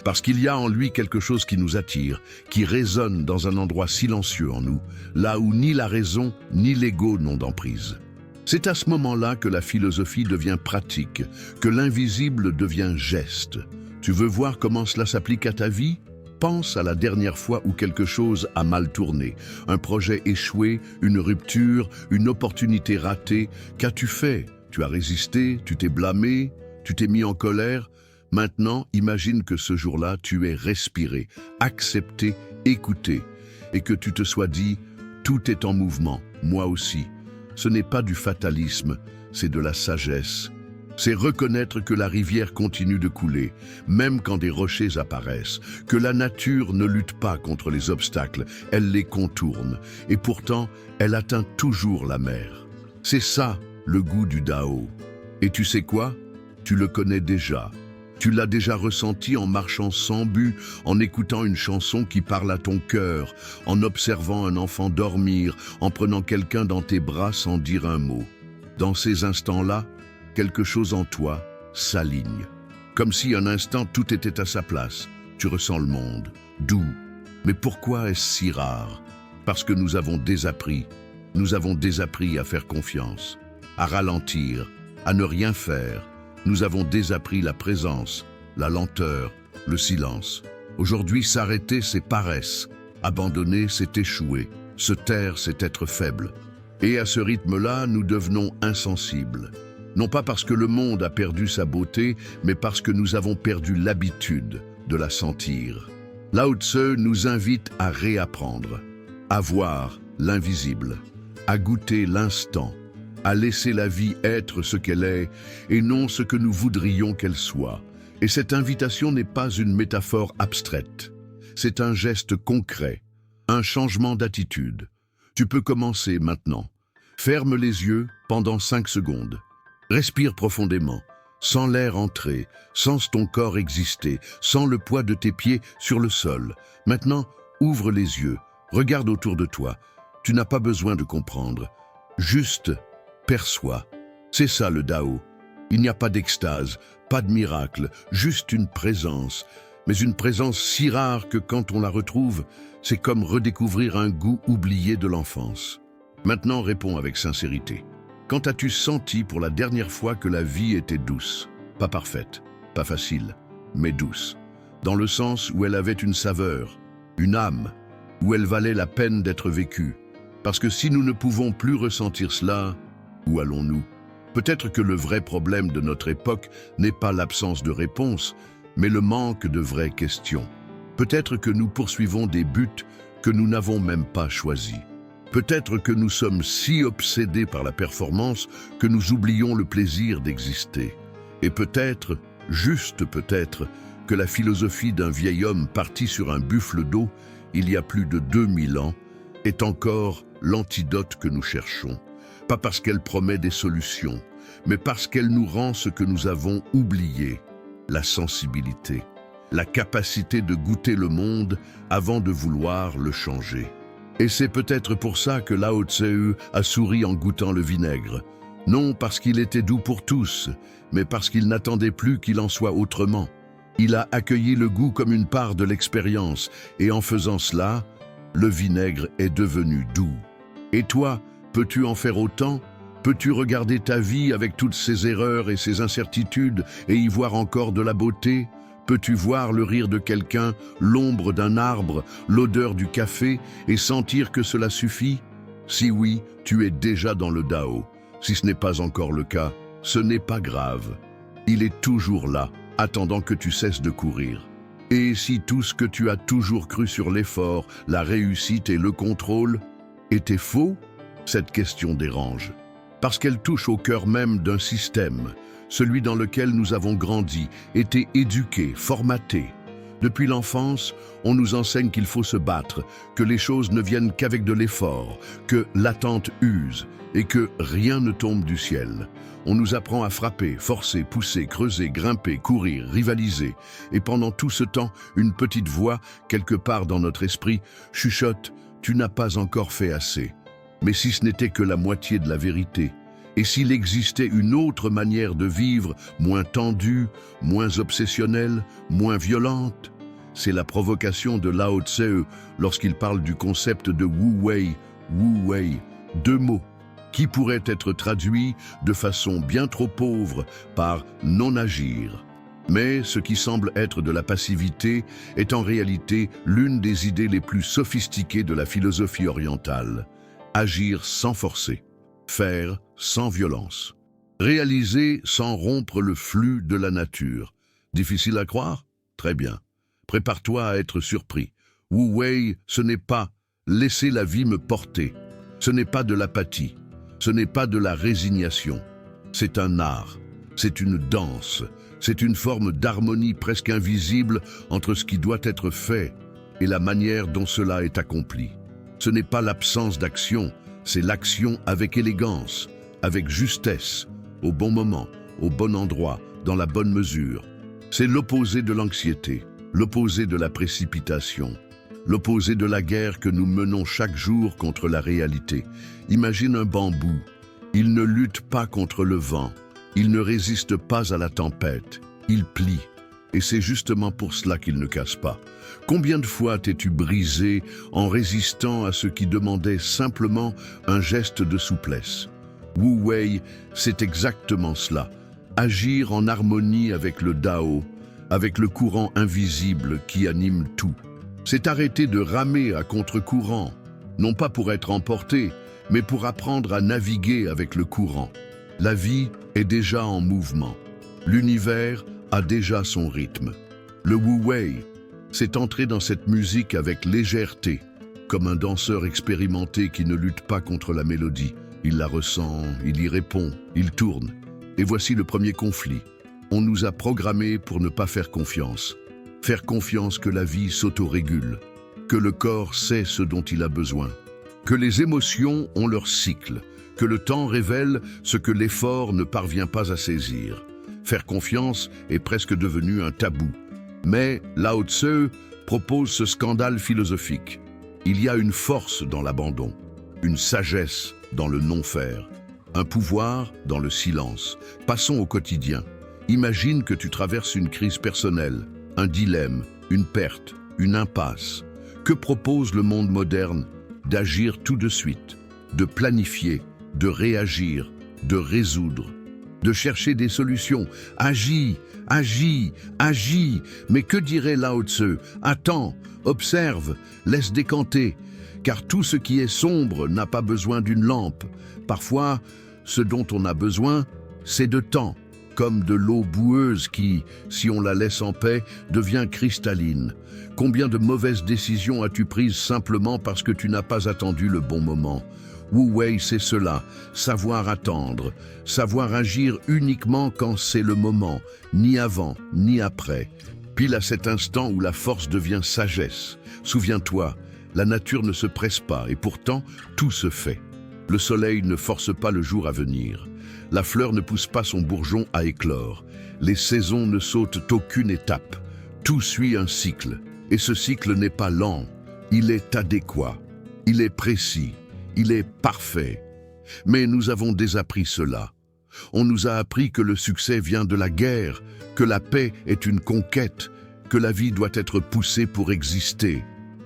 Parce qu'il y a en lui quelque chose qui nous attire, qui résonne dans un endroit silencieux en nous, là où ni la raison ni l'ego n'ont d'emprise. C'est à ce moment-là que la philosophie devient pratique, que l'invisible devient geste. Tu veux voir comment cela s'applique à ta vie ? Pense à la dernière fois où quelque chose a mal tourné, un projet échoué, une rupture, une opportunité ratée. Qu'as-tu fait ? Tu as résisté, tu t'es blâmé, tu t'es mis en colère. Maintenant, imagine que ce jour-là, tu aies respiré, accepté, écouté, et que tu te sois dit « tout est en mouvement, moi aussi ». Ce n'est pas du fatalisme, c'est de la sagesse. C'est reconnaître que la rivière continue de couler, même quand des rochers apparaissent, que la nature ne lutte pas contre les obstacles, elle les contourne, et pourtant, elle atteint toujours la mer. C'est ça, le goût du Dao. Et tu sais quoi ? Tu le connais déjà. Tu l'as déjà ressenti en marchant sans but, en écoutant une chanson qui parle à ton cœur, en observant un enfant dormir, en prenant quelqu'un dans tes bras sans dire un mot. Dans ces instants-là, quelque chose en toi s'aligne. Comme si un instant tout était à sa place. Tu ressens le monde, doux. Mais pourquoi est-ce si rare ? Parce que nous avons désappris. Nous avons désappris à faire confiance, à ralentir, à ne rien faire. Nous avons désappris la présence, la lenteur, le silence. Aujourd'hui, s'arrêter, c'est paresse. Abandonner, c'est échouer. Se taire, c'est être faible. Et à ce rythme-là, nous devenons insensibles. Non pas parce que le monde a perdu sa beauté, mais parce que nous avons perdu l'habitude de la sentir. Lao Tse nous invite à réapprendre, à voir l'invisible, à goûter l'instant, à laisser la vie être ce qu'elle est et non ce que nous voudrions qu'elle soit. Et cette invitation n'est pas une métaphore abstraite. C'est un geste concret, un changement d'attitude. Tu peux commencer maintenant. Ferme les yeux pendant 5 secondes. Respire profondément, sans l'air entrer, sans ton corps exister, sans le poids de tes pieds sur le sol. Maintenant, ouvre les yeux, regarde autour de toi. Tu n'as pas besoin de comprendre. Juste perçois. C'est ça le Dao. Il n'y a pas d'extase, pas de miracle, juste une présence. Mais une présence si rare que quand on la retrouve, c'est comme redécouvrir un goût oublié de l'enfance. Maintenant, réponds avec sincérité. Quand as-tu senti pour la dernière fois que la vie était douce ? Pas parfaite, pas facile, mais douce. Dans le sens où elle avait une saveur, une âme, où elle valait la peine d'être vécue. Parce que si nous ne pouvons plus ressentir cela, où allons-nous ? Peut-être que le vrai problème de notre époque n'est pas l'absence de réponse, mais le manque de vraies questions. Peut-être que nous poursuivons des buts que nous n'avons même pas choisis. Peut-être que nous sommes si obsédés par la performance que nous oublions le plaisir d'exister. Et peut-être, juste peut-être, que la philosophie d'un vieil homme parti sur un buffle d'eau, il y a plus de 2000 ans, est encore l'antidote que nous cherchons. Pas parce qu'elle promet des solutions, mais parce qu'elle nous rend ce que nous avons oublié, la sensibilité, la capacité de goûter le monde avant de vouloir le changer. Et c'est peut-être pour ça que Lao Tse a souri en goûtant le vinaigre. Non parce qu'il était doux pour tous, mais parce qu'il n'attendait plus qu'il en soit autrement. Il a accueilli le goût comme une part de l'expérience, et en faisant cela, le vinaigre est devenu doux. Et toi, peux-tu en faire autant ? Peux-tu regarder ta vie avec toutes ses erreurs et ses incertitudes et y voir encore de la beauté ? Peux-tu voir le rire de quelqu'un, l'ombre d'un arbre, l'odeur du café et sentir que cela suffit ? Si oui, tu es déjà dans le Dao. Si ce n'est pas encore le cas, ce n'est pas grave. Il est toujours là, attendant que tu cesses de courir. Et si tout ce que tu as toujours cru sur l'effort, la réussite et le contrôle était faux? Cette question dérange, parce qu'elle touche au cœur même d'un système, celui dans lequel nous avons grandi, été éduqués, formatés. Depuis l'enfance, on nous enseigne qu'il faut se battre, que les choses ne viennent qu'avec de l'effort, que l'attente use et que rien ne tombe du ciel. On nous apprend à frapper, forcer, pousser, creuser, grimper, courir, rivaliser. Et pendant tout ce temps, une petite voix, quelque part dans notre esprit, chuchote « Tu n'as pas encore fait assez ». Mais si ce n'était que la moitié de la vérité, et s'il existait une autre manière de vivre, moins tendue, moins obsessionnelle, moins violente, c'est la provocation de Lao Tse lorsqu'il parle du concept de Wu Wei, deux mots qui pourraient être traduits de façon bien trop pauvre par non-agir. Mais ce qui semble être de la passivité est en réalité l'une des idées les plus sophistiquées de la philosophie orientale. Agir sans forcer, faire sans violence, réaliser sans rompre le flux de la nature. Difficile à croire? Très bien. Prépare-toi à être surpris. Wu Wei, ce n'est pas « laisser la vie me porter ». Ce n'est pas de l'apathie. Ce n'est pas de la résignation. C'est un art. C'est une danse. C'est une forme d'harmonie presque invisible entre ce qui doit être fait et la manière dont cela est accompli. Ce n'est pas l'absence d'action, c'est l'action avec élégance, avec justesse, au bon moment, au bon endroit, dans la bonne mesure. C'est l'opposé de l'anxiété, l'opposé de la précipitation, l'opposé de la guerre que nous menons chaque jour contre la réalité. Imagine un bambou. Il ne lutte pas contre le vent. Il ne résiste pas à la tempête. Il plie. Et c'est justement pour cela qu'il ne casse pas. Combien de fois t'es-tu brisé en résistant à ce qui demandait simplement un geste de souplesse? Wu Wei, c'est exactement cela. Agir en harmonie avec le Dao, avec le courant invisible qui anime tout. C'est arrêter de ramer à contre-courant, non pas pour être emporté, mais pour apprendre à naviguer avec le courant. La vie est déjà en mouvement. L'univers a déjà son rythme. Le Wu Wei, c'est entrer dans cette musique avec légèreté, comme un danseur expérimenté qui ne lutte pas contre la mélodie. Il la ressent, il y répond, il tourne. Et voici le premier conflit. On nous a programmés pour ne pas faire confiance. Faire confiance que la vie s'autorégule, que le corps sait ce dont il a besoin, que les émotions ont leur cycle, que le temps révèle ce que l'effort ne parvient pas à saisir. Faire confiance est presque devenu un tabou. Mais Lao Tse propose ce scandale philosophique. Il y a une force dans l'abandon, une sagesse dans le non-faire, un pouvoir dans le silence. Passons au quotidien. Imagine que tu traverses une crise personnelle, un dilemme, une perte, une impasse. Que propose le monde moderne? D'agir tout de suite, de planifier, de réagir, de résoudre, de chercher des solutions. Agis, agis, agis. Mais que dirait Lao Tse? Attends, observe, laisse décanter. Car tout ce qui est sombre n'a pas besoin d'une lampe. Parfois, ce dont on a besoin, c'est de temps, comme de l'eau boueuse qui, si on la laisse en paix, devient cristalline. Combien de mauvaises décisions as-tu prises simplement parce que tu n'as pas attendu le bon moment? Wu Wei, c'est cela, savoir attendre, savoir agir uniquement quand c'est le moment, ni avant, ni après. Pile à cet instant où la force devient sagesse. Souviens-toi, la nature ne se presse pas et pourtant tout se fait. Le soleil ne force pas le jour à venir. La fleur ne pousse pas son bourgeon à éclore. Les saisons ne sautent aucune étape. Tout suit un cycle. Et ce cycle n'est pas lent. Il est adéquat. Il est précis. Il est parfait. Mais nous avons désappris cela. On nous a appris que le succès vient de la guerre, que la paix est une conquête, que la vie doit être poussée pour exister.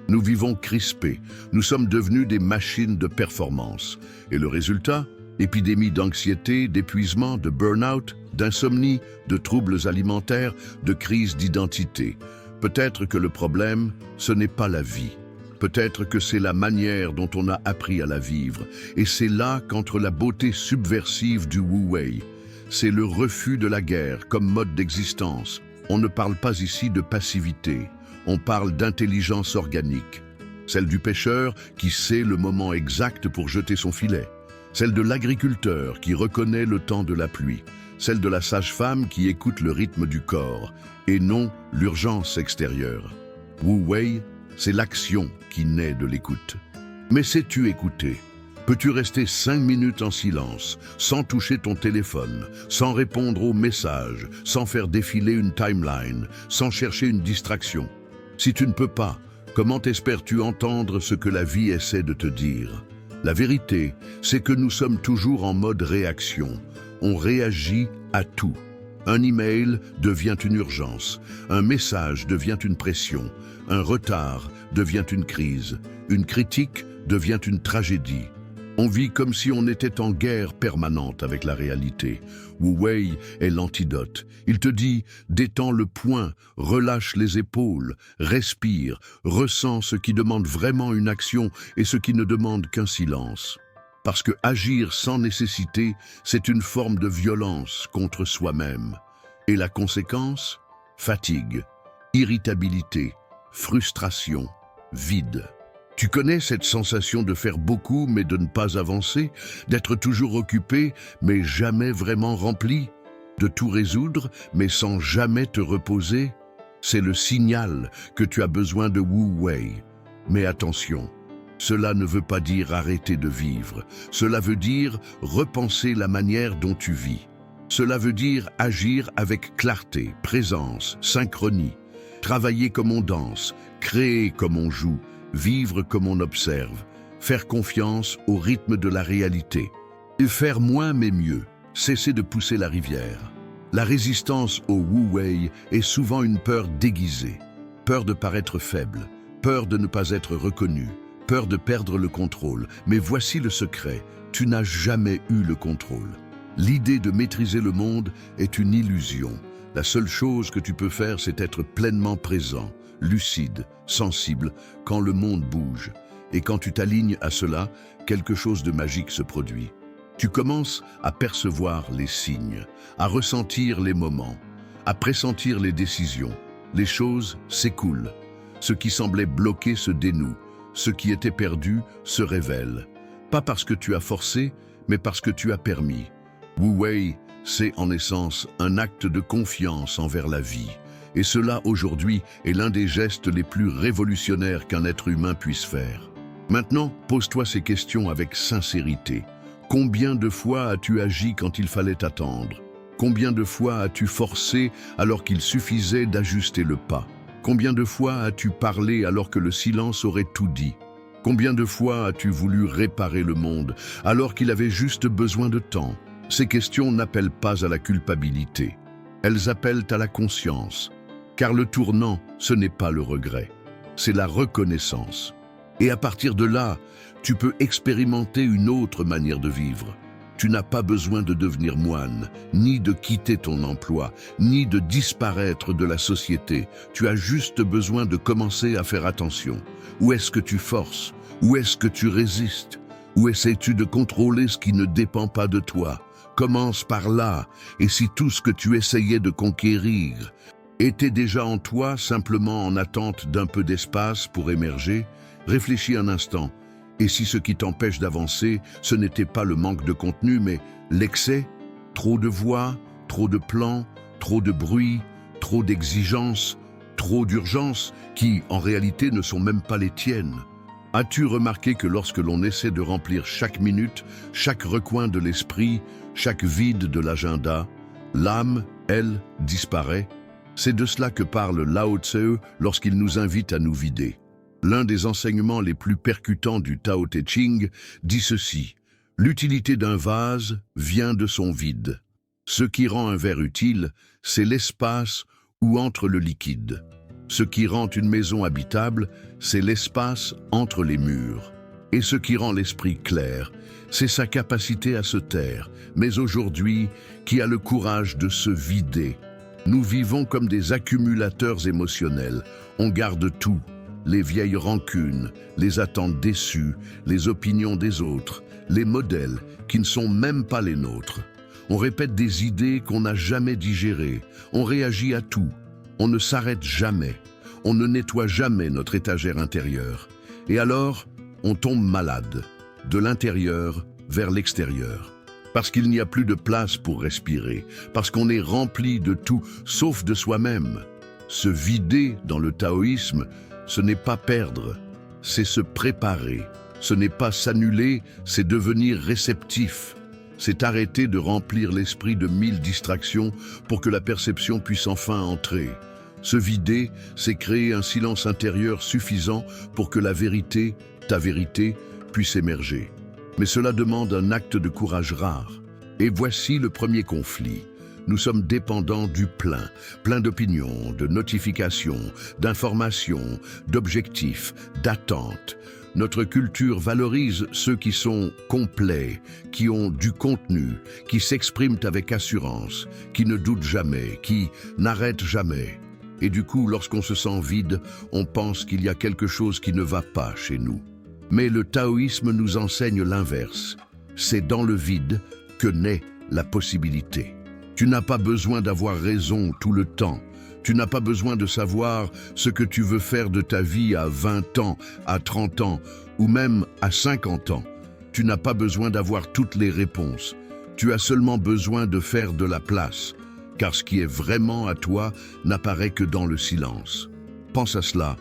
Nous vivons crispés. Nous sommes devenus des machines de performance. Et le résultat? Épidémie d'anxiété, d'épuisement, de burn-out, d'insomnie, de troubles alimentaires, de crise d'identité. Peut-être que le problème, ce n'est pas la vie. Peut-être que c'est la manière dont on a appris à la vivre. Et c'est là qu'entre la beauté subversive du Wu Wei, c'est le refus de la guerre comme mode d'existence. On ne parle pas ici de passivité, on parle d'intelligence organique. Celle du pêcheur qui sait le moment exact pour jeter son filet. Celle de l'agriculteur qui reconnaît le temps de la pluie. Celle de la sage-femme qui écoute le rythme du corps et non l'urgence extérieure. Wu Wei, c'est l'action qui naît de l'écoute. Mais sais-tu écouter? Peux-tu rester 5 minutes en silence, sans toucher ton téléphone, sans répondre aux messages, sans faire défiler une timeline, sans chercher une distraction? Si tu ne peux pas, comment espères-tu entendre ce que la vie essaie de te dire? La vérité, c'est que nous sommes toujours en mode réaction. On réagit à tout. Un email devient une urgence, un message devient une pression, un retard devient une crise, une critique devient une tragédie. On vit comme si on était en guerre permanente avec la réalité. Wu Wei est l'antidote. Il te dit « détends le poing, relâche les épaules, respire, ressens ce qui demande vraiment une action et ce qui ne demande qu'un silence. » Parce que agir sans nécessité, c'est une forme de violence contre soi-même. Et la conséquence? Fatigue, irritabilité, frustration, vide. Tu connais cette sensation de faire beaucoup mais de ne pas avancer, d'être toujours occupé mais jamais vraiment rempli, de tout résoudre mais sans jamais te reposer? C'est le signal que tu as besoin de Wu Wei. Mais attention, cela ne veut pas dire arrêter de vivre, cela veut dire repenser la manière dont tu vis. Cela veut dire agir avec clarté, présence, synchronie, travailler comme on danse, créer comme on joue, vivre comme on observe, faire confiance au rythme de la réalité. Et faire moins mais mieux, cesser de pousser la rivière. La résistance au Wu Wei est souvent une peur déguisée. Peur de paraître faible, peur de ne pas être reconnu, peur de perdre le contrôle. Mais voici le secret, tu n'as jamais eu le contrôle. L'idée de maîtriser le monde est une illusion. La seule chose que tu peux faire, c'est être pleinement présent, lucide, sensible, quand le monde bouge. Et quand tu t'alignes à cela, quelque chose de magique se produit. Tu commences à percevoir les signes, à ressentir les moments, à pressentir les décisions. Les choses s'écoulent. Ce qui semblait bloqué se dénoue. Ce qui était perdu se révèle. Pas parce que tu as forcé, mais parce que tu as permis. Wu Wei, c'est en essence un acte de confiance envers la vie. Et cela, aujourd'hui, est l'un des gestes les plus révolutionnaires qu'un être humain puisse faire. Maintenant, pose-toi ces questions avec sincérité. Combien de fois as-tu agi quand il fallait attendre? Combien de fois as-tu forcé alors qu'il suffisait d'ajuster le pas? Combien de fois as-tu parlé alors que le silence aurait tout dit? Combien de fois as-tu voulu réparer le monde alors qu'il avait juste besoin de temps? Ces questions n'appellent pas à la culpabilité. Elles appellent à la conscience. Car le tournant, ce n'est pas le regret, c'est la reconnaissance. Et à partir de là, tu peux expérimenter une autre manière de vivre. Tu n'as pas besoin de devenir moine, ni de quitter ton emploi, ni de disparaître de la société. Tu as juste besoin de commencer à faire attention. Où est-ce que tu forces? Où est-ce que tu résistes? Où essaies-tu de contrôler ce qui ne dépend pas de toi? Commence par là, et si tout ce que tu essayais de conquérir était déjà en toi, simplement en attente d'un peu d'espace pour émerger, réfléchis un instant. Et si ce qui t'empêche d'avancer, ce n'était pas le manque de contenu, mais l'excès, trop de voix, trop de plans, trop de bruit, trop d'exigences, trop d'urgences, qui, en réalité, ne sont même pas les tiennes. As-tu remarqué que lorsque l'on essaie de remplir chaque minute, chaque recoin de l'esprit, chaque vide de l'agenda, l'âme, elle, disparaît? C'est de cela que parle Lao Tse lorsqu'il nous invite à nous vider. L'un des enseignements les plus percutants du Tao Te Ching dit ceci: l'utilité d'un vase vient de son vide. Ce qui rend un verre utile, c'est l'espace où entre le liquide. Ce qui rend une maison habitable, c'est l'espace entre les murs. Et ce qui rend l'esprit clair, c'est sa capacité à se taire, mais aujourd'hui, qui a le courage de se vider. Nous vivons comme des accumulateurs émotionnels. On garde tout, les vieilles rancunes, les attentes déçues, les opinions des autres, les modèles qui ne sont même pas les nôtres. On répète des idées qu'on n'a jamais digérées. On réagit à tout. On ne s'arrête jamais. On ne nettoie jamais notre étagère intérieure. Et alors, on tombe malade, de l'intérieur vers l'extérieur. Parce qu'il n'y a plus de place pour respirer, parce qu'on est rempli de tout, sauf de soi-même. Se vider dans le taoïsme, ce n'est pas perdre, c'est se préparer. Ce n'est pas s'annuler, c'est devenir réceptif. C'est arrêter de remplir l'esprit de 1000 distractions pour que la perception puisse enfin entrer. Se vider, c'est créer un silence intérieur suffisant pour que la vérité, ta vérité, puisse émerger. Mais cela demande un acte de courage rare. Et voici le premier conflit. Nous sommes dépendants du plein, plein d'opinions, de notifications, d'informations, d'objectifs, d'attentes. Notre culture valorise ceux qui sont complets, qui ont du contenu, qui s'expriment avec assurance, qui ne doutent jamais, qui n'arrêtent jamais. Et du coup, lorsqu'on se sent vide, on pense qu'il y a quelque chose qui ne va pas chez nous. Mais le taoïsme nous enseigne l'inverse. C'est dans le vide que naît la possibilité. Tu n'as pas besoin d'avoir raison tout le temps. Tu n'as pas besoin de savoir ce que tu veux faire de ta vie à 20 ans, à 30 ans ou même à 50 ans. Tu n'as pas besoin d'avoir toutes les réponses. Tu as seulement besoin de faire de la place, car ce qui est vraiment à toi n'apparaît que dans le silence. Pense à cela.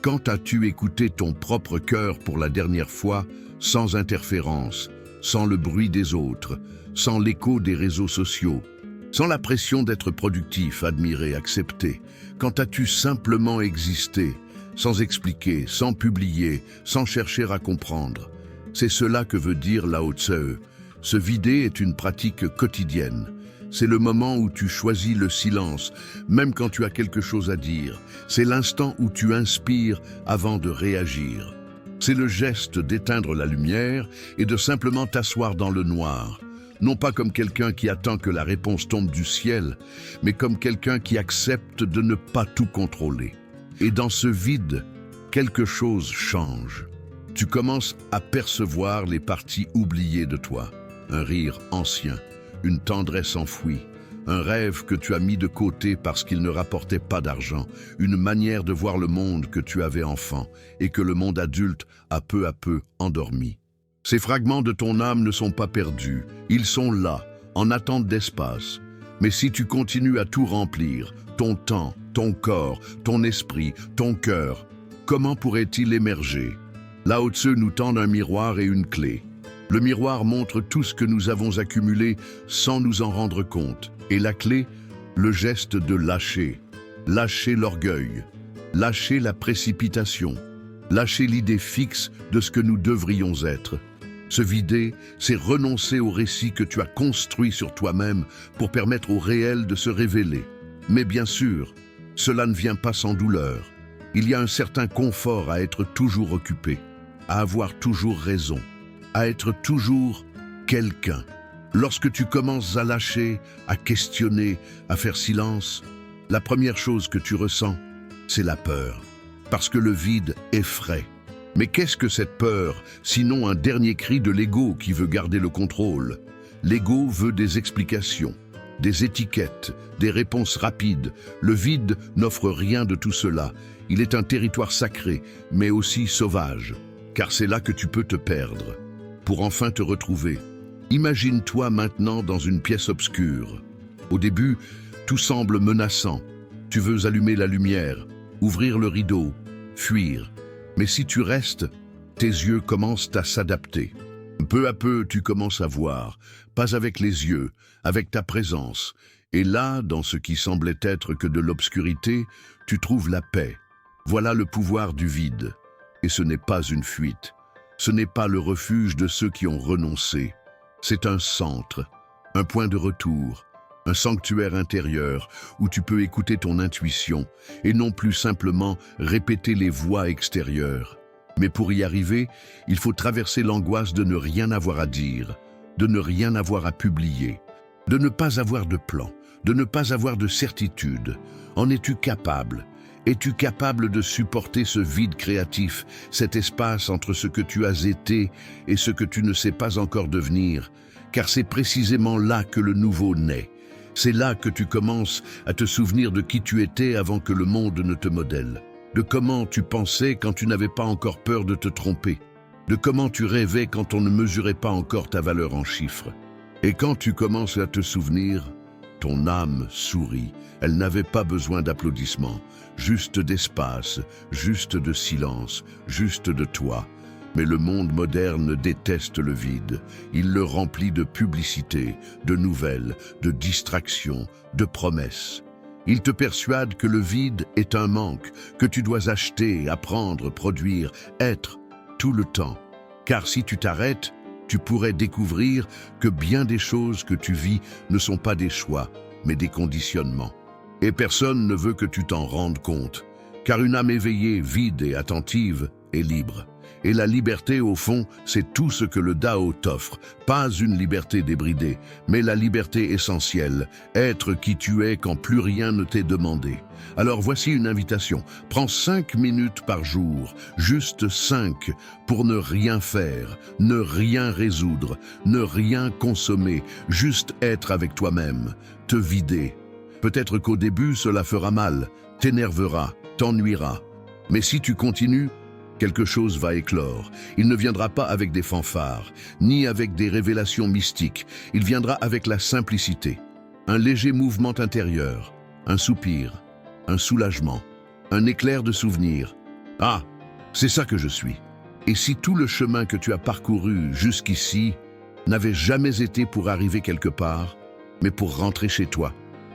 Quand as-tu écouté ton propre cœur pour la dernière fois, sans interférence, sans le bruit des autres, sans l'écho des réseaux sociaux, sans la pression d'être productif, admiré, accepté? Quand as-tu simplement existé, sans expliquer, sans publier, sans chercher à comprendre? C'est cela que veut dire Lao Tse. Se vider est une pratique quotidienne. C'est le moment où tu choisis le silence, même quand tu as quelque chose à dire. C'est l'instant où tu inspires avant de réagir. C'est le geste d'éteindre la lumière et de simplement t'asseoir dans le noir. Non pas comme quelqu'un qui attend que la réponse tombe du ciel, mais comme quelqu'un qui accepte de ne pas tout contrôler. Et dans ce vide, quelque chose change. Tu commences à percevoir les parties oubliées de toi. Un rire ancien, une tendresse enfouie, un rêve que tu as mis de côté parce qu'il ne rapportait pas d'argent, une manière de voir le monde que tu avais enfant et que le monde adulte a peu à peu endormi. Ces fragments de ton âme ne sont pas perdus, ils sont là, en attente d'espace. Mais si tu continues à tout remplir, ton temps, ton corps, ton esprit, ton cœur, comment pourrait-il émerger? Lao Tse nous tend un miroir et une clé. Le miroir montre tout ce que nous avons accumulé sans nous en rendre compte. Et la clé, le geste de lâcher. Lâcher l'orgueil, lâcher la précipitation, lâcher l'idée fixe de ce que nous devrions être. Se vider, c'est renoncer au récit que tu as construit sur toi-même pour permettre au réel de se révéler. Mais bien sûr, cela ne vient pas sans douleur. Il y a un certain confort à être toujours occupé, à avoir toujours raison, à être toujours quelqu'un. Lorsque tu commences à lâcher, à questionner, à faire silence, la première chose que tu ressens, c'est la peur. Parce que le vide effraie. Mais qu'est-ce que cette peur, sinon un dernier cri de l'ego qui veut garder le contrôle? L'ego veut des explications, des étiquettes, des réponses rapides. Le vide n'offre rien de tout cela. Il est un territoire sacré, mais aussi sauvage. Car c'est là que tu peux te perdre, pour enfin te retrouver. Imagine-toi maintenant dans une pièce obscure. Au début, tout semble menaçant. Tu veux allumer la lumière, ouvrir le rideau, fuir. Mais si tu restes, tes yeux commencent à s'adapter. Peu à peu, tu commences à voir, pas avec les yeux, avec ta présence. Et là, dans ce qui semblait être que de l'obscurité, tu trouves la paix. Voilà le pouvoir du vide. Et ce n'est pas une fuite. Ce n'est pas le refuge de ceux qui ont renoncé. C'est un centre, un point de retour, un sanctuaire intérieur où tu peux écouter ton intuition et non plus simplement répéter les voix extérieures. Mais pour y arriver, il faut traverser l'angoisse de ne rien avoir à dire, de ne rien avoir à publier, de ne pas avoir de plan, de ne pas avoir de certitude. En es-tu capable ? Es-tu capable de supporter ce vide créatif, cet espace entre ce que tu as été et ce que tu ne sais pas encore devenir? car c'est précisément là que le nouveau naît. C'est là que tu commences à te souvenir de qui tu étais avant que le monde ne te modèle, de comment tu pensais quand tu n'avais pas encore peur de te tromper, de comment tu rêvais quand on ne mesurait pas encore ta valeur en chiffres. Et quand tu commences à te souvenir, ton âme sourit. Elle n'avait pas besoin d'applaudissements, juste d'espace, juste de silence, juste de toi. Mais le monde moderne déteste le vide. Il le remplit de publicité, de nouvelles, de distractions, de promesses. Il te persuade que le vide est un manque, que tu dois acheter, apprendre, produire, être, tout le temps. Car si tu t'arrêtes, tu pourrais découvrir que bien des choses que tu vis ne sont pas des choix, mais des conditionnements. Et personne ne veut que tu t'en rendes compte, car une âme éveillée, vide et attentive est libre. Et la liberté, au fond, c'est tout ce que le Dao t'offre. Pas une liberté débridée, mais la liberté essentielle, être qui tu es quand plus rien ne t'est demandé. Alors voici une invitation. Prends 5 minutes par jour, juste 5, pour ne rien faire, ne rien résoudre, ne rien consommer, juste être avec toi-même, te vider. Peut-être qu'au début, cela fera mal, t'énervera, t'ennuiera. Mais si tu continues, quelque chose va éclore. Il ne viendra pas avec des fanfares, ni avec des révélations mystiques. Il viendra avec la simplicité. Un léger mouvement intérieur, un soupir, un soulagement, un éclair de souvenir. Ah, c'est ça que je suis. Et si tout le chemin que tu as parcouru jusqu'ici n'avait jamais été pour arriver quelque part, mais pour rentrer chez toi,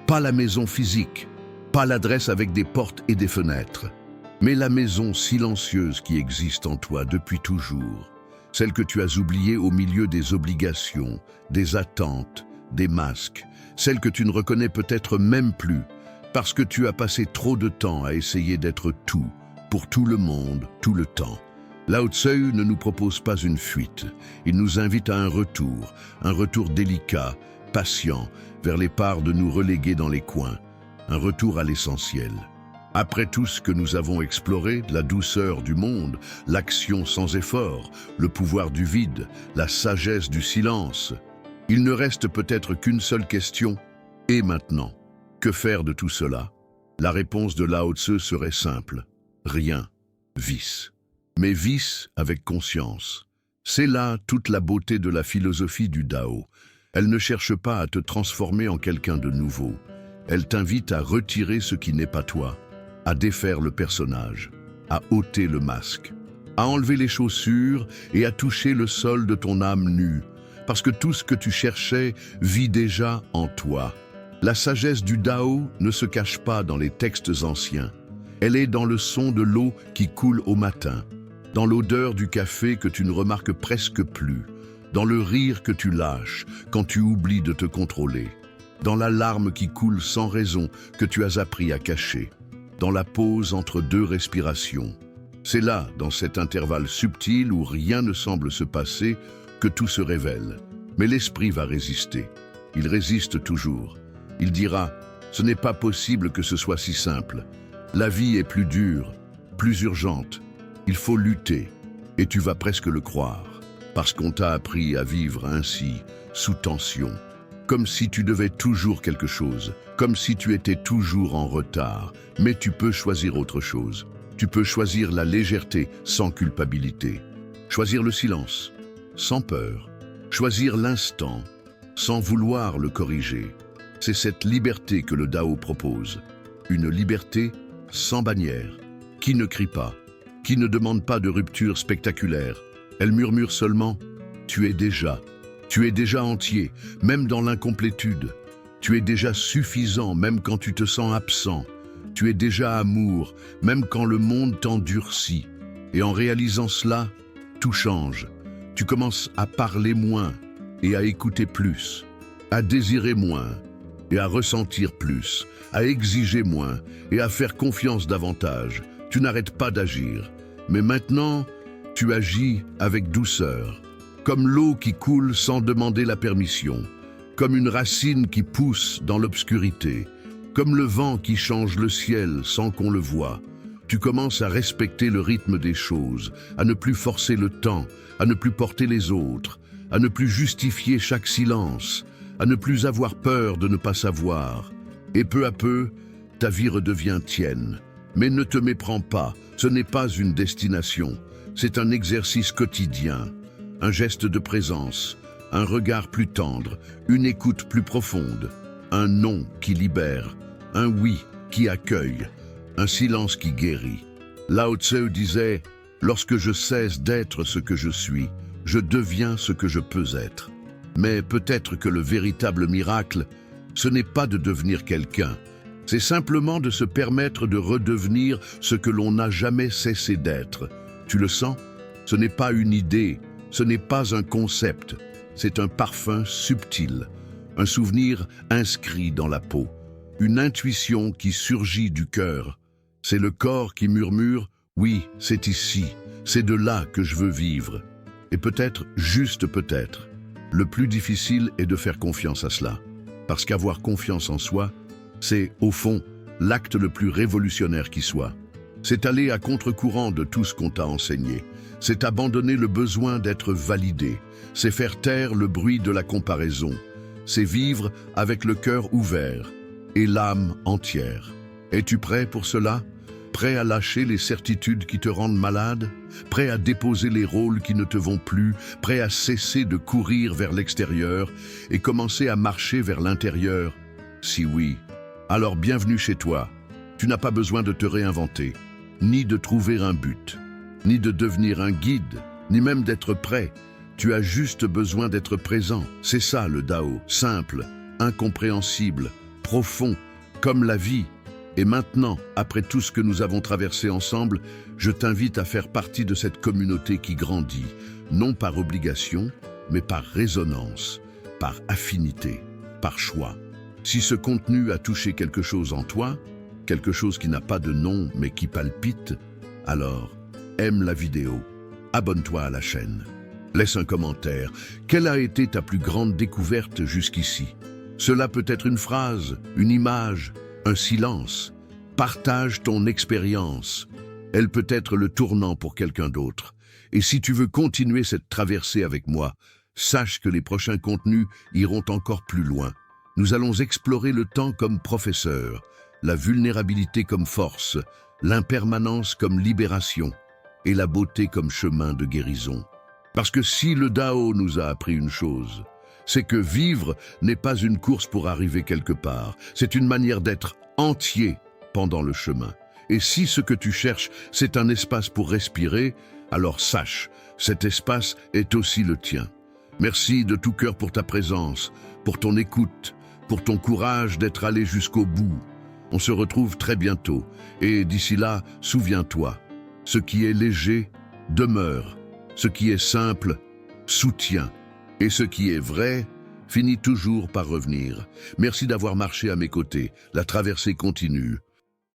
pas la maison physique, pas l'adresse avec des portes et des fenêtres, mais la maison silencieuse qui existe en toi depuis toujours, celle que tu as oubliée au milieu des obligations, des attentes, des masques, celle que tu ne reconnais peut-être même plus, parce que tu as passé trop de temps à essayer d'être tout, pour tout le monde, tout le temps. Lao Tzu ne nous propose pas une fuite, il nous invite à un retour délicat, patient, vers les parts de nous reléguer dans les coins, un retour à l'essentiel. Après tout ce que nous avons exploré, la douceur du monde, l'action sans effort, le pouvoir du vide, la sagesse du silence, il ne reste peut-être qu'une seule question. Et maintenant, que faire de tout cela? La réponse de Lao Tzu serait simple. Rien. Vice. Mais vice avec conscience. C'est là toute la beauté de la philosophie du Dao. Elle ne cherche pas à te transformer en quelqu'un de nouveau. Elle t'invite à retirer ce qui n'est pas toi, à défaire le personnage, à ôter le masque, à enlever les chaussures et à toucher le sol de ton âme nue, parce que tout ce que tu cherchais vit déjà en toi. La sagesse du Dao ne se cache pas dans les textes anciens. Elle est dans le son de l'eau qui coule au matin, dans l'odeur du café que tu ne remarques presque plus, dans le rire que tu lâches quand tu oublies de te contrôler, dans la larme qui coule sans raison que tu as appris à cacher, dans la pause entre deux respirations. C'est là, dans cet intervalle subtil où rien ne semble se passer, que tout se révèle. Mais l'esprit va résister. Il résiste toujours. Il dira « Ce n'est pas possible que ce soit si simple. La vie est plus dure, plus urgente. Il faut lutter. » Et tu vas presque le croire, parce qu'on t'a appris à vivre ainsi, sous tension. Comme si tu devais toujours quelque chose, comme si tu étais toujours en retard. Mais tu peux choisir autre chose. Tu peux choisir la légèreté sans culpabilité. Choisir le silence, sans peur. Choisir l'instant, sans vouloir le corriger. C'est cette liberté que le Dao propose. Une liberté sans bannière, qui ne crie pas, qui ne demande pas de rupture spectaculaire. Elle murmure seulement « Tu es déjà entier, même dans l'incomplétude. Tu es déjà suffisant, même quand tu te sens absent. Tu es déjà amour, même quand le monde t'endurcit. » Et en réalisant cela, tout change. Tu commences à parler moins et à écouter plus, à désirer moins et à ressentir plus, à exiger moins et à faire confiance davantage. Tu n'arrêtes pas d'agir, mais maintenant, tu agis avec douceur, comme l'eau qui coule sans demander la permission, comme une racine qui pousse dans l'obscurité, comme le vent qui change le ciel sans qu'on le voie. Tu commences à respecter le rythme des choses, à ne plus forcer le temps, à ne plus porter les autres, à ne plus justifier chaque silence, à ne plus avoir peur de ne pas savoir. Et peu à peu, ta vie redevient tienne. Mais ne te méprends pas, ce n'est pas une destination, c'est un exercice quotidien, un geste de présence, un regard plus tendre, une écoute plus profonde, un non qui libère, un oui qui accueille, un silence qui guérit. Lao Tse disait « Lorsque je cesse d'être ce que je suis, je deviens ce que je peux être. » Mais peut-être que le véritable miracle, ce n'est pas de devenir quelqu'un, c'est simplement de se permettre de redevenir ce que l'on n'a jamais cessé d'être. Tu le sens? Ce n'est pas une idée, ce n'est pas un concept, c'est un parfum subtil, un souvenir inscrit dans la peau, une intuition qui surgit du cœur. C'est le corps qui murmure « Oui, c'est ici, c'est de là que je veux vivre. » Et peut-être, juste peut-être, le plus difficile est de faire confiance à cela. Parce qu'avoir confiance en soi, c'est, au fond, l'acte le plus révolutionnaire qui soit. C'est aller à contre-courant de tout ce qu'on t'a enseigné. C'est abandonner le besoin d'être validé. C'est faire taire le bruit de la comparaison. C'est vivre avec le cœur ouvert et l'âme entière. Es-tu prêt pour cela? Prêt à lâcher les certitudes qui te rendent malade? Prêt à déposer les rôles qui ne te vont plus? Prêt à cesser de courir vers l'extérieur et commencer à marcher vers l'intérieur? Si oui, alors bienvenue chez toi. Tu n'as pas besoin de te réinventer, ni de trouver un but, ni de devenir un guide, ni même d'être prêt. Tu as juste besoin d'être présent. C'est ça le Dao, simple, incompréhensible, profond, comme la vie. Et maintenant, après tout ce que nous avons traversé ensemble, je t'invite à faire partie de cette communauté qui grandit, non par obligation, mais par résonance, par affinité, par choix. Si ce contenu a touché quelque chose en toi, quelque chose qui n'a pas de nom mais qui palpite, alors aime la vidéo, abonne-toi à la chaîne, laisse un commentaire. Quelle a été ta plus grande découverte jusqu'ici? Cela peut être une phrase, une image, un silence. Partage ton expérience. Elle peut être le tournant pour quelqu'un d'autre. Et si tu veux continuer cette traversée avec moi, sache que les prochains contenus iront encore plus loin. Nous allons explorer le temps comme professeur, la vulnérabilité comme force, l'impermanence comme libération et la beauté comme chemin de guérison. Parce que si le Dao nous a appris une chose, c'est que vivre n'est pas une course pour arriver quelque part, c'est une manière d'être entier pendant le chemin. Et si ce que tu cherches, c'est un espace pour respirer, alors sache, cet espace est aussi le tien. Merci de tout cœur pour ta présence, pour ton écoute, pour ton courage d'être allé jusqu'au bout. On se retrouve très bientôt, et d'ici là, souviens-toi, ce qui est léger demeure, ce qui est simple soutient, et ce qui est vrai finit toujours par revenir. Merci d'avoir marché à mes côtés, la traversée continue.